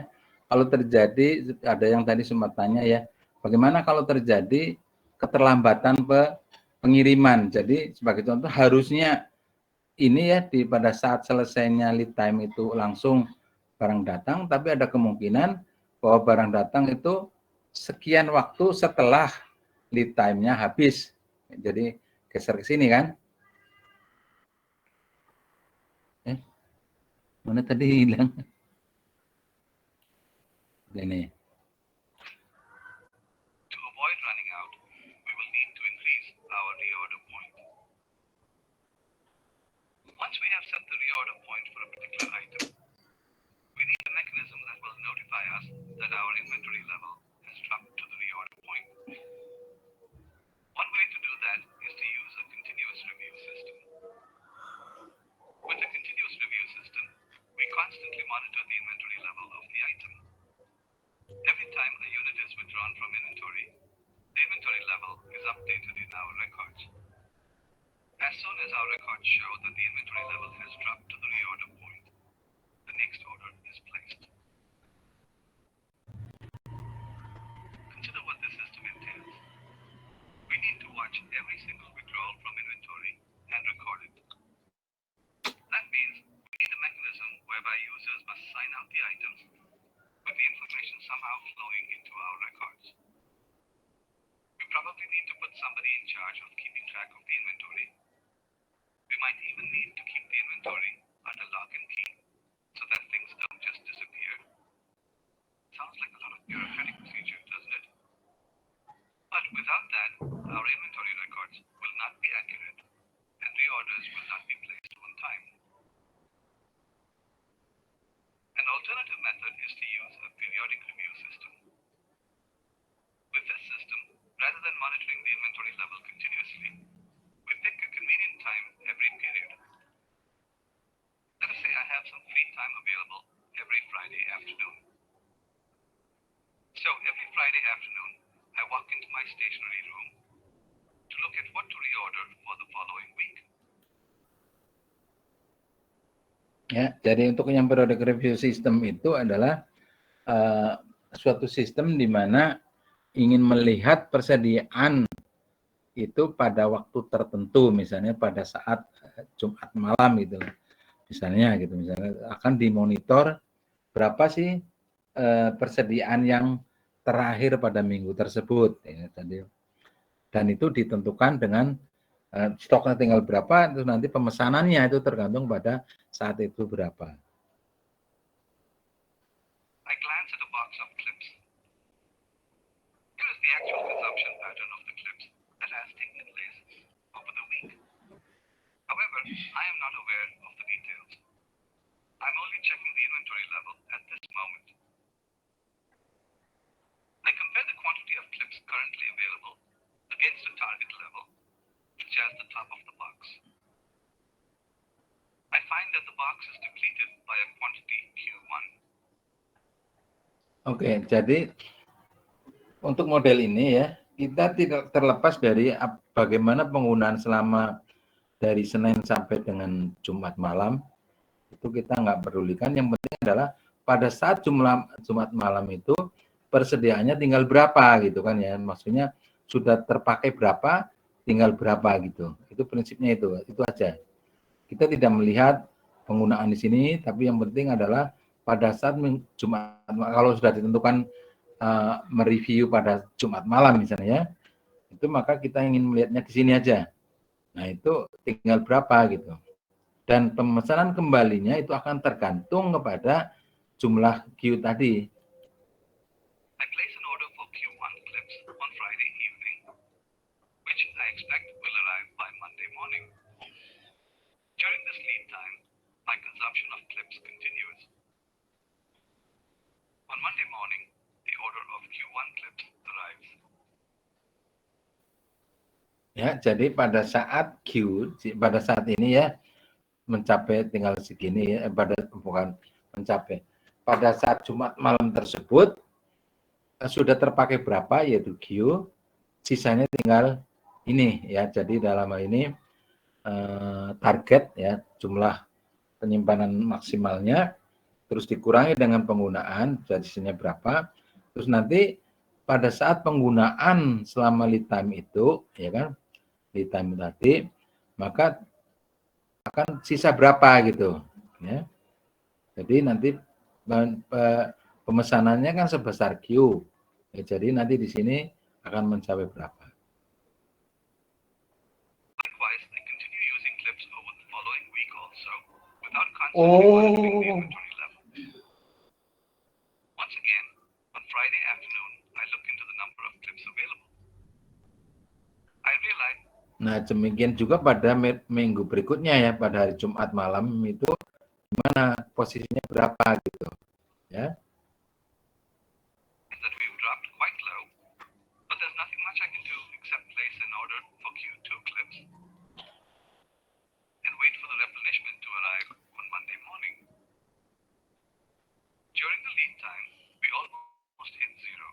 Kalau terjadi, ada yang tadi sempat tanya ya, bagaimana kalau terjadi keterlambatan pengiriman. Jadi sebagai contoh harusnya ini ya pada saat selesainya lead time itu langsung barang datang, tapi ada kemungkinan bahwa barang datang itu sekian waktu setelah lead time-nya habis. Jadi geser ke sini kan. Mana tadi hilang? Ini. To avoid running out, we will need to increase our reorder point. Once we have set the reorder point for a particular item, we need a mechanism that will notify us that our inventory level has dropped to the reorder point. One way to do that is to use a continuous review system. With a continuous review system, we constantly monitor the inventory level of the item. Every time a unit is withdrawn from inventory, the inventory level is updated in our records. As soon as our records show that the inventory level has dropped to the reorder point, the next order is placed. Consider what this system entails. We need to watch every single withdrawal from inventory whereby users must sign out the items with the information somehow flowing into our records. We probably need to put somebody in charge of keeping track of the inventory. We might even need to keep the inventory under lock and key so that things don't just disappear. Sounds like a lot of bureaucratic procedure, doesn't it? But without that, our inventory records will not be accurate and reorders will not be placed on time. An alternative method is to use a periodic review system. With this system, rather than monitoring the inventory level continuously, we pick a convenient time every period. Let us say I have some free time available every Friday afternoon. So every Friday afternoon, I walk into my stationery room to look at what to reorder for the following week. Ya, jadi untuk yang periodic review system itu adalah suatu sistem di mana ingin melihat persediaan itu pada waktu tertentu, misalnya pada saat Jumat malam gitu, misalnya akan dimonitor berapa sih persediaan yang terakhir pada minggu tersebut, ya, dan itu ditentukan dengan stoknya tinggal berapa, itu nanti pemesanannya itu tergantung pada saat itu berapa. I glance at a box of clips. Here is the actual consumption pattern of the clips that has taken place over the week. However, I am not aware of the details. I'm only checking the inventory level at this moment. I compare the quantity of clips currently available against a target level, which has the top of the box. I find that the box is depleted by a quantity Q1. Oke, jadi untuk model ini ya, kita tidak terlepas dari bagaimana penggunaan selama dari Senin sampai dengan Jumat malam, itu kita nggak pedulikan. Yang penting adalah pada saat Jumat malam itu persediaannya tinggal berapa gitu kan ya, maksudnya sudah terpakai berapa, tinggal berapa gitu. Itu prinsipnya itu aja. Kita tidak melihat penggunaan di sini, tapi yang penting adalah pada saat Jumat, kalau sudah ditentukan mereview pada Jumat malam misalnya, itu maka kita ingin melihatnya di sini aja. Nah itu tinggal berapa gitu. Dan pemesanan kembalinya itu akan tergantung kepada jumlah Q tadi. I place an order for Q1 clips on Friday evening, which I expect will arrive by Monday morning. During this lead time, my consumption of clips continues. On Monday morning, the order of Q1 clips arrives. Ya, jadi pada saat ini ya mencapai tinggal segini ya, pada saat Jumat malam tersebut sudah terpakai berapa yaitu Q, sisanya tinggal ini ya. Jadi dalam hal ini target ya, jumlah penyimpanan maksimalnya terus dikurangi dengan penggunaan, sisanya berapa, terus nanti pada saat penggunaan selama lead time itu ya kan, lead time tadi, maka akan sisa berapa gitu ya. Jadi nanti pemesanannya kan sebesar Q ya, jadi nanti di sini akan mencapai berapa. Likewise, I continue using clips over the following week also, without constantly monitoring the inventory level. Once again, on Friday afternoon, I look into the number of clips available. I realize. Nah, demikian juga pada minggu berikutnya ya, pada hari Jumat malam itu gimana posisinya berapa gitu ya. That we've dropped quite low, but there's nothing much I can do except place an order for Q2 clips and wait for the replenishment to arrive on Monday morning. During the lead time, we almost hit zero.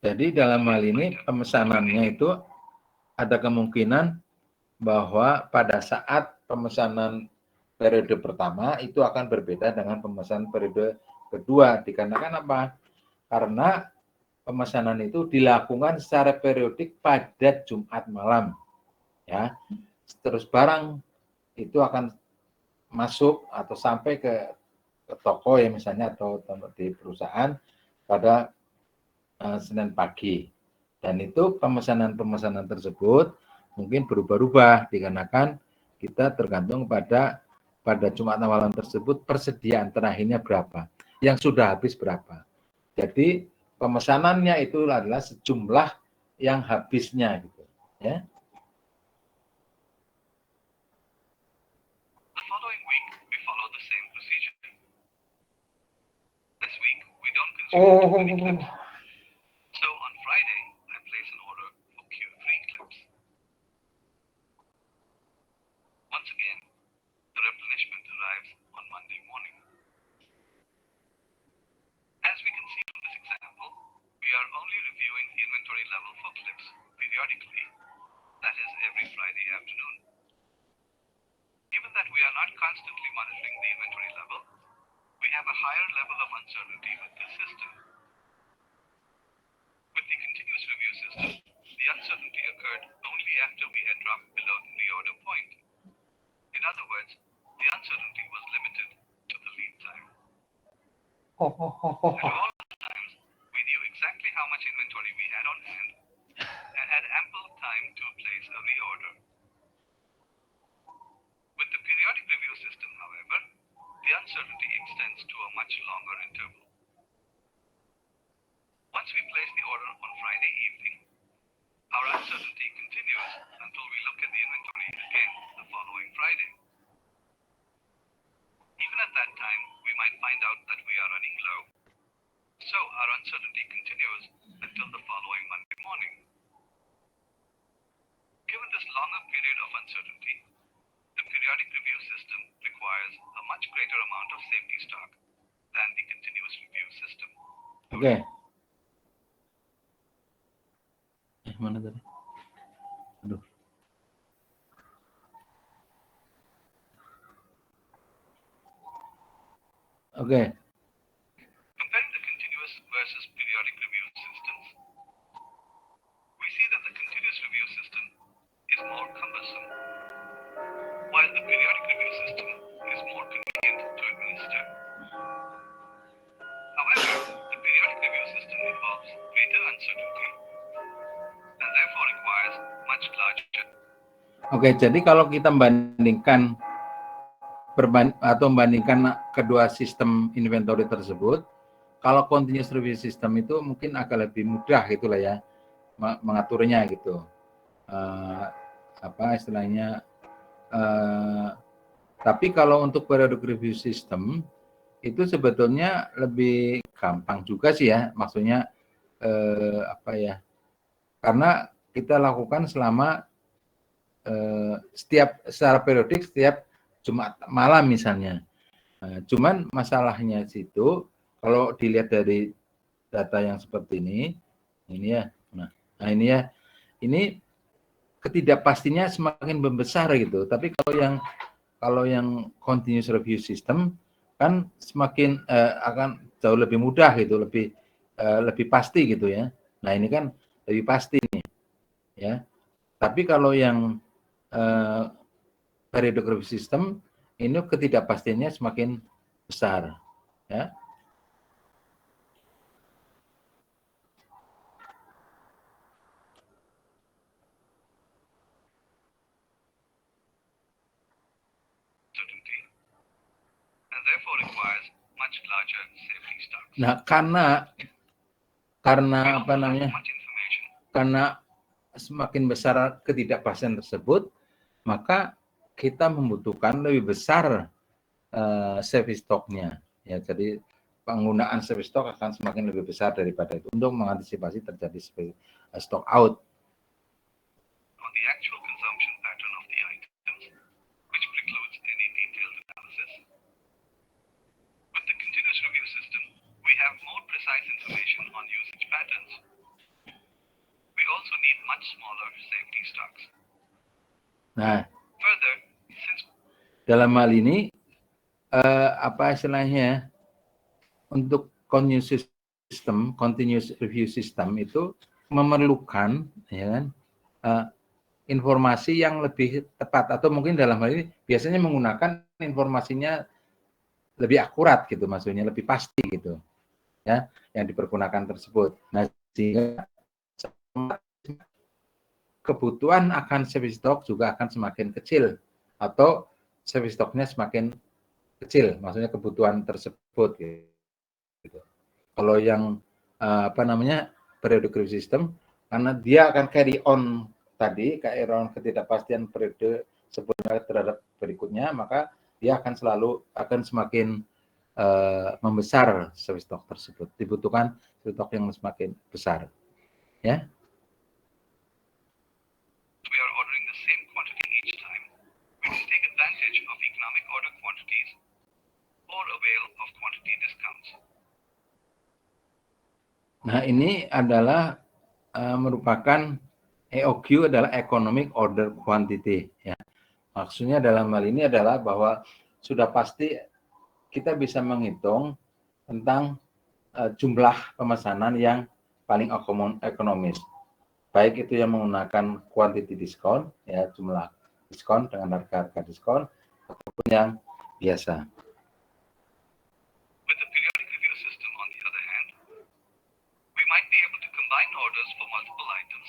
Jadi dalam hal ini pemesanannya itu ada kemungkinan bahwa pada saat pemesanan periode pertama itu akan berbeda dengan pemesanan periode kedua. Dikarenakan apa? Karena pemesanan itu dilakukan secara periodik pada Jumat malam. Ya. Terus barang itu akan masuk atau sampai ke toko ya misalnya atau di perusahaan pada Senin pagi. Dan itu pemesanan tersebut mungkin berubah-ubah dikarenakan kita tergantung pada Jumat awalan tersebut persediaan terakhirnya berapa, yang sudah habis berapa. Jadi pemesanannya itu adalah sejumlah yang habisnya gitu ya. The following week, we follow the same procedure. This week, we don't consume too many clips. So on Friday, I place an order for Q3 clips. Once again, the replenishment arrives on Monday morning. As we can see from this example, we are only reviewing the inventory level for clips periodically, that is every Friday afternoon. Given that we are not constantly monitoring the inventory level, we have a higher level of uncertainty with this system. With the continuous review system, the uncertainty occurred only after we had dropped below the reorder point. In other words, the uncertainty was limited to the lead time. At all times, we knew exactly how much inventory we had on hand and had ample time to place a reorder. With the periodic review system, however, the uncertainty extends to a much longer interval. Once we place the order on Friday evening, our uncertainty continues until we look at the inventory again the following Friday. Even at that time, we might find out that we are running low. So our uncertainty continues until the following Monday morning. Given this longer period of uncertainty, the periodic review system requires a much greater amount of safety stock than the continuous review system. Oke. Mana tadi? Aduh. Oke. Comparing the continuous versus periodic review systems, we see that the continuous review system is more cumbersome, while the periodic review system is more convenient to administer. However, the periodic review system involves greater uncertainty and therefore requires much larger. Oke, jadi kalau kita membandingkan kedua sistem inventory tersebut, kalau continuous review system itu mungkin agak lebih mudah gitulah ya mengaturnya gitu. Apa istilahnya? Tapi kalau untuk periodic review system itu sebetulnya lebih gampang juga sih ya, maksudnya apa ya? Karena kita lakukan selama secara periodik setiap Jumat malam misalnya. Cuman masalahnya situ kalau dilihat dari data yang seperti ini ya. Nah ini ya, ini ketidakpastinya semakin membesar gitu. Tapi kalau yang continuous review system kan semakin akan jauh lebih mudah gitu, lebih pasti gitu ya. Nah ini kan lebih pasti nih ya. Tapi kalau yang periodic review system ini ketidakpastiannya semakin besar ya. And therefore requires much larger safety stocks. Nah, karena apa namanya? Karena semakin besar ketidakpastian tersebut, maka kita membutuhkan lebih besar safety stock-nya. Ya, jadi penggunaan safety stock akan semakin lebih besar daripada itu untuk mengantisipasi terjadi stock out. On the actual consumption pattern of the items, which precludes any detailed analysis. With the continuous review system, we have more precise information on usage patterns. We also need much smaller safety stocks. Nah, further, since dalam hal ini apa istilahnya untuk continuous review system itu memerlukan ya kan informasi yang lebih tepat atau mungkin dalam hal ini biasanya menggunakan informasinya lebih akurat gitu, maksudnya lebih pasti gitu ya yang dipergunakan tersebut. Nah, sehingga kebutuhan akan service stock juga akan semakin kecil atau service stocknya semakin kecil, maksudnya kebutuhan tersebut gitu. Kalau yang periodic review system, karena dia akan carry on tadi, carry on ketidakpastian periode sebelumnya terhadap berikutnya, maka dia akan semakin membesar service stock tersebut. Dibutuhkan service stock yang semakin besar. Ya. We are ordering the same quantity each time. We can take advantage of economic order quantities or avail of quantity discounts. Nah, ini adalah merupakan EOQ adalah Economic Order Quantity. Ya. Maksudnya dalam hal ini adalah bahwa sudah pasti kita bisa menghitung tentang jumlah pemesanan yang paling ekonomis. Baik itu yang menggunakan quantity discount, ya jumlah diskon dengan harga diskon, ataupun yang biasa. With the periodic review system, on the other hand, we might be able to combine orders for multiple items.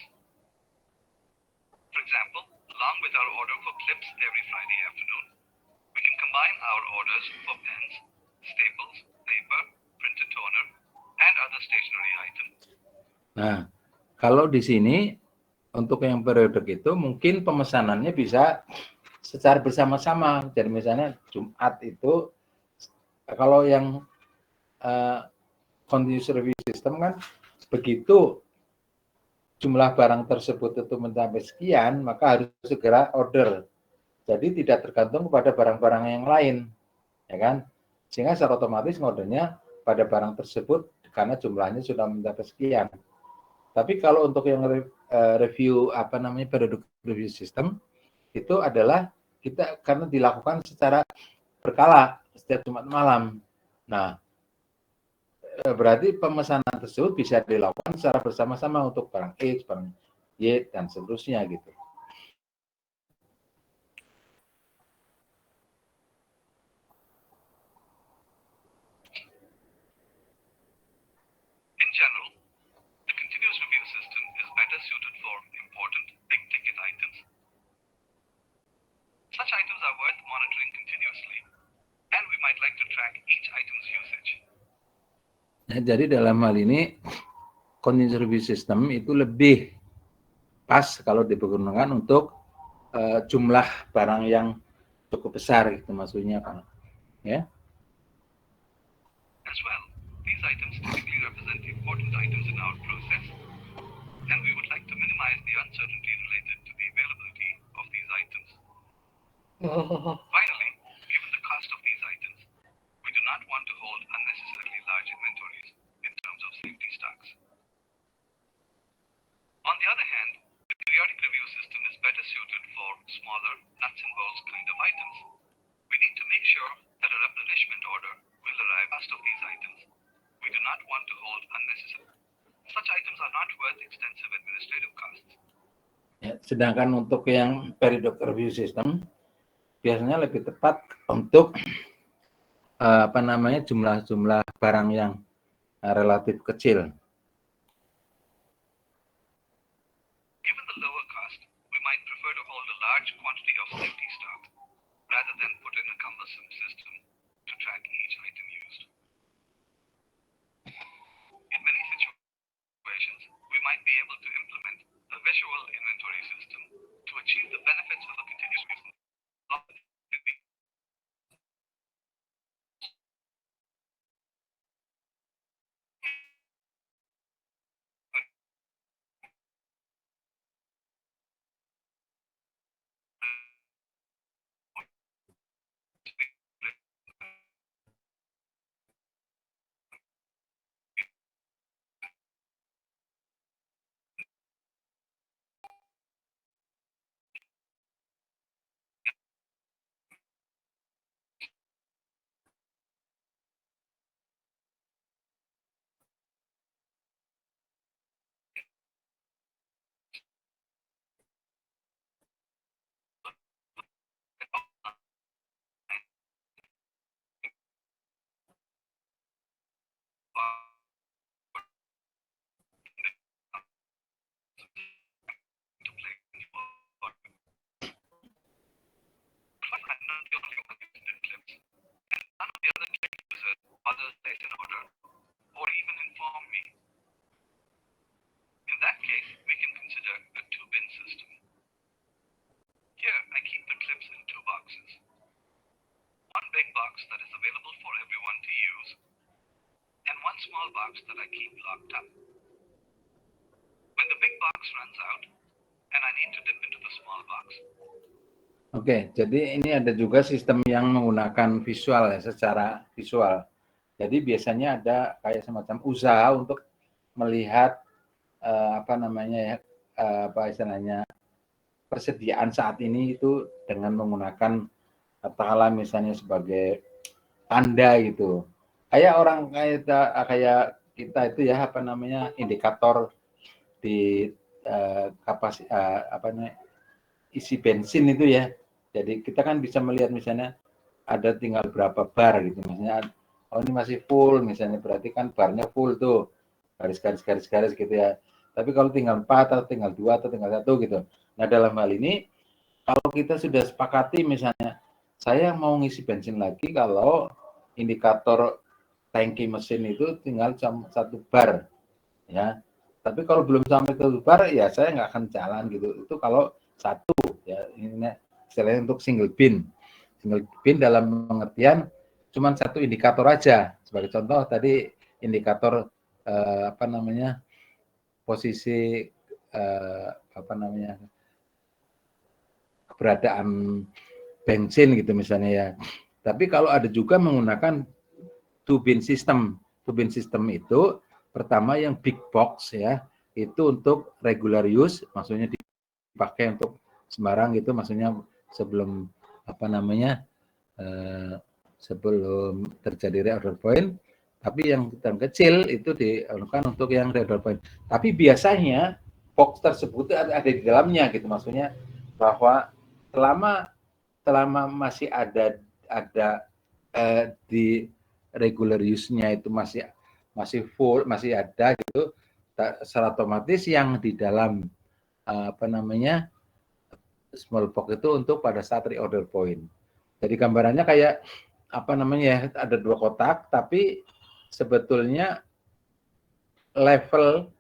For example, along with our order for clips every Friday afternoon, we can combine our orders for pens, staples, paper, printer toner, and other stationery items. Nah, kalau di sini untuk yang periodik itu mungkin pemesanannya bisa secara bersama-sama. Jadi misalnya Jumat itu kalau yang continuous review system kan begitu jumlah barang tersebut itu mencapai sekian, maka harus segera order. Jadi tidak tergantung kepada barang-barang yang lain, ya kan? Sehingga secara otomatis ngordernya pada barang tersebut karena jumlahnya sudah mencapai sekian. Tapi kalau untuk yang review periodic review system itu adalah kita karena dilakukan secara berkala setiap Jumat malam. Nah, berarti pemesanan tersebut bisa dilakukan secara bersama-sama untuk barang X, barang Y, dan seterusnya gitu. In general, the continuous review system is better suited for important big-ticket items. Such items are worth monitoring continuously, and we might like to track each item's usage. Nah, jadi dalam hal ini continuous review system itu lebih pas kalau dipergunakan untuk jumlah barang yang cukup besar gitu maksudnya Pak. Ya. As well, these items typically represent important items in our process, and we would like to minimize the uncertainty related to the availability of these items. Finally, given the cost of these items, we do not want to hold unnecessarily large inventories in terms of safety stocks. On the other hand, the periodic review system is better suited for smaller, nuts and bolts kind of items. We need to make sure that a replenishment order will arrive fast of these items. We do not want to hold unnecessary. Such items are not worth extensive administrative costs. Ya, sedangkan untuk yang periodic review system biasanya lebih tepat untuk jumlah-jumlah barang yang relatif kecil. Given the lower cost, we might prefer to hold a large quantity of safety stock rather than put in a cumbersome system to track each item used. In many situations, we might be able to implement a visual inventory system to achieve the benefits of a continuous system. others place an order, or even inform me. In that case, we can consider a two-bin system. Here, I keep the clips in two boxes. One big box that is available for everyone to use, and one small box that I keep locked up. When the big box runs out, and I need to dip into the small box. Oke, jadi ini ada juga sistem yang menggunakan visual ya, secara visual. Jadi biasanya ada kayak semacam usaha untuk melihat apa namanya ya, apa istilahnya persediaan saat ini itu dengan menggunakan katakanlah misalnya sebagai tanda gitu. Kayak orang kayak kita itu ya apa namanya indikator di apa namanya isi bensin itu ya. Jadi kita kan bisa melihat misalnya ada tinggal berapa bar gitu, misalnya oh ini masih full misalnya, berarti kan barnya full tuh, garis gitu ya. Tapi kalau tinggal 4 atau tinggal 2 atau tinggal 1 gitu. Nah dalam hal ini kalau kita sudah sepakati misalnya saya mau ngisi bensin lagi kalau indikator tangki mesin itu tinggal 1 bar ya. Tapi kalau belum sampai 1 bar ya saya nggak akan jalan gitu. Itu kalau 1 ya, ini istilahnya untuk single bin. Single bin dalam pengertian cuma 1 indikator aja. Sebagai contoh tadi indikator apa namanya posisi apa namanya keberadaan bensin gitu misalnya ya. Tapi kalau ada juga menggunakan two bin system. Two bin system itu pertama yang big box ya, itu untuk regular use, maksudnya dipakai untuk sembarang gitu, maksudnya sebelum apa namanya sebelum terjadi reorder point. Tapi yang kecil itu dilakukan untuk yang reorder point. Tapi biasanya box tersebut ada di dalamnya gitu, maksudnya bahwa selama masih ada di regular use-nya itu masih full, masih ada gitu, secara otomatis yang di dalam apa namanya small box itu untuk pada saat reorder point. Jadi gambarannya kayak apa namanya ada 2 kotak, tapi sebetulnya level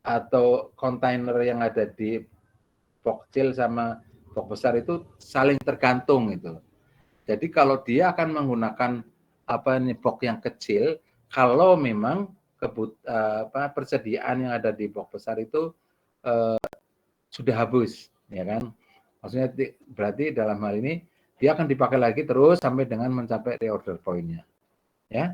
atau kontainer yang ada di box kecil sama box besar itu saling tergantung gitu. Jadi kalau dia akan menggunakan apa ini box yang kecil, kalau memang persediaan yang ada di box besar itu sudah habis, ya kan? Maksudnya berarti dalam hal ini dia akan dipakai lagi terus sampai dengan mencapai reorder point-nya. Ya.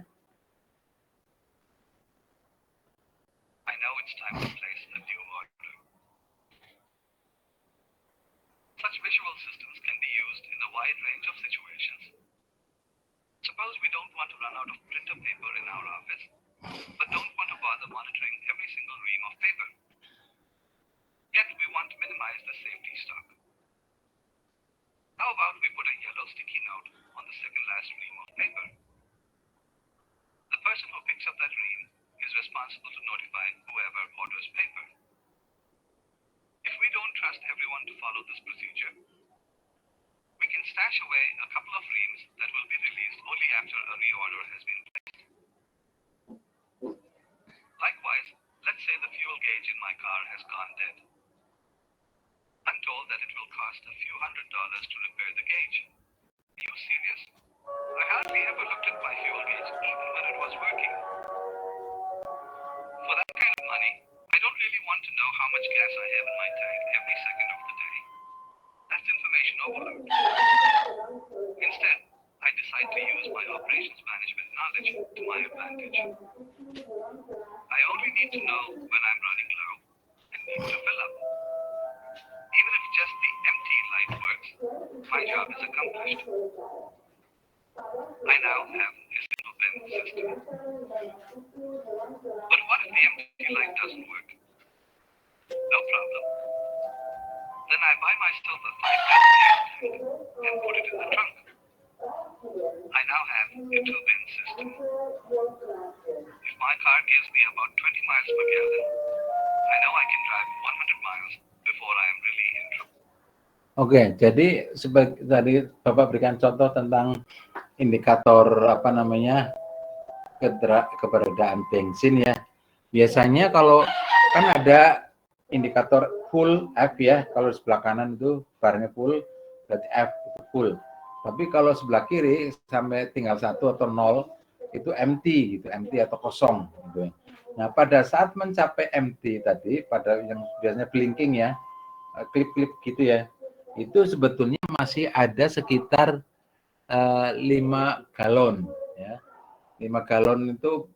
I know it's time to place a new order. Such visual systems can be used in a wide range of situations. Suppose we don't want to run out of printer paper in our office, but don't want to bother monitoring every single ream of paper. Yet we want to minimize the safety stock. How about we put a yellow sticky note on the second last ream of paper? The person who picks up that ream is responsible to notify whoever orders paper. If we don't trust everyone to follow this procedure, we can stash away a couple of reams that will be released only after a reorder has been placed. Likewise, let's say the fuel gauge in my car has gone dead. I'm told that it will cost a few $100s to repair the gauge. Are you serious? I hardly ever looked at my fuel gauge even when it was working. For that kind of money, I don't really want to know how much gas I have in my tank every second of the day. That's information overload. Instead, I decide to use my operations management knowledge to my advantage. I only need to know when I'm running low and need to fill up. Even if just the empty light works, my job is accomplished. I now have a single bin system. But what if the empty light doesn't work? No problem. Then I buy myself a 5-gallon tank and put it in the trunk. I now have a 2-bin system. If my car gives me about 20 miles per gallon, I know I can drive 100 miles before I am really in trouble. Oke, jadi sebagai tadi Bapak berikan contoh tentang indikator apa namanya keberadaan bensin ya. Biasanya kalau kan ada indikator full F ya, kalau di sebelah kanan itu barnya full, berarti F itu full. Tapi kalau sebelah kiri sampai tinggal 1 atau 0 itu empty gitu, empty atau kosong gitu. Nah, pada saat mencapai empty tadi, pada yang biasanya blinking ya, klip-klip gitu ya, itu sebetulnya masih ada sekitar 5 galon ya. 5 galon itu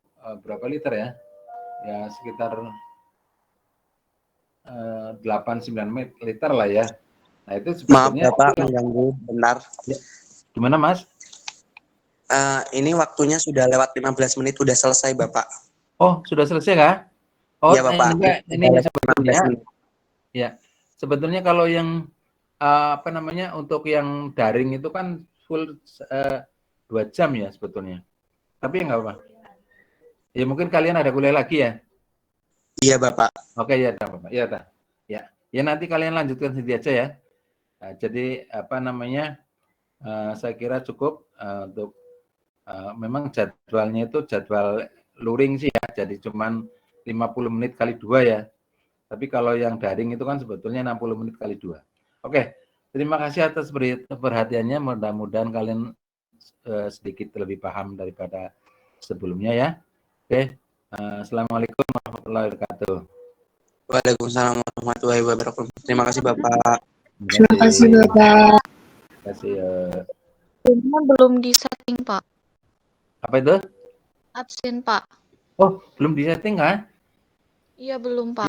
berapa liter ya? Ya sekitar 8-9 liter lah ya. Nah itu sebetulnya. Maaf Bapak mengganggu bentar. Ya. Gimana Mas? Ini waktunya sudah lewat 15 menit, sudah selesai Bapak. Oh sudah selesai kah? Oh iya Bapak. Ini sebetulnya. Ya sebetulnya kalau yang apa namanya untuk yang daring itu kan full 2 jam ya sebetulnya. Tapi nggak apa. Ya mungkin kalian ada kuliah lagi ya. Iya Bapak. Oke ya, Bapak. Ya, ya. Ya nanti kalian lanjutkan sendiri aja ya. Nah, jadi apa namanya? Saya kira cukup untuk memang jadwalnya itu jadwal luring sih ya. Jadi cuman 50 menit kali 2 ya. Tapi kalau yang daring itu kan sebetulnya 60 menit kali 2. Oke. Terima kasih atas perhatiannya. Mudah-mudahan kalian sedikit lebih paham daripada sebelumnya ya. Oke. Assalamualaikum warahmatullahi wabarakatuh. Waalaikumsalam warahmatullahi wabarakatuh. Terima kasih Bapak. Terima kasih Bapak. Terima kasih. Belum disetting Pak. Apa itu? Absen Pak. Oh, belum disetting kan? Iya belum Pak.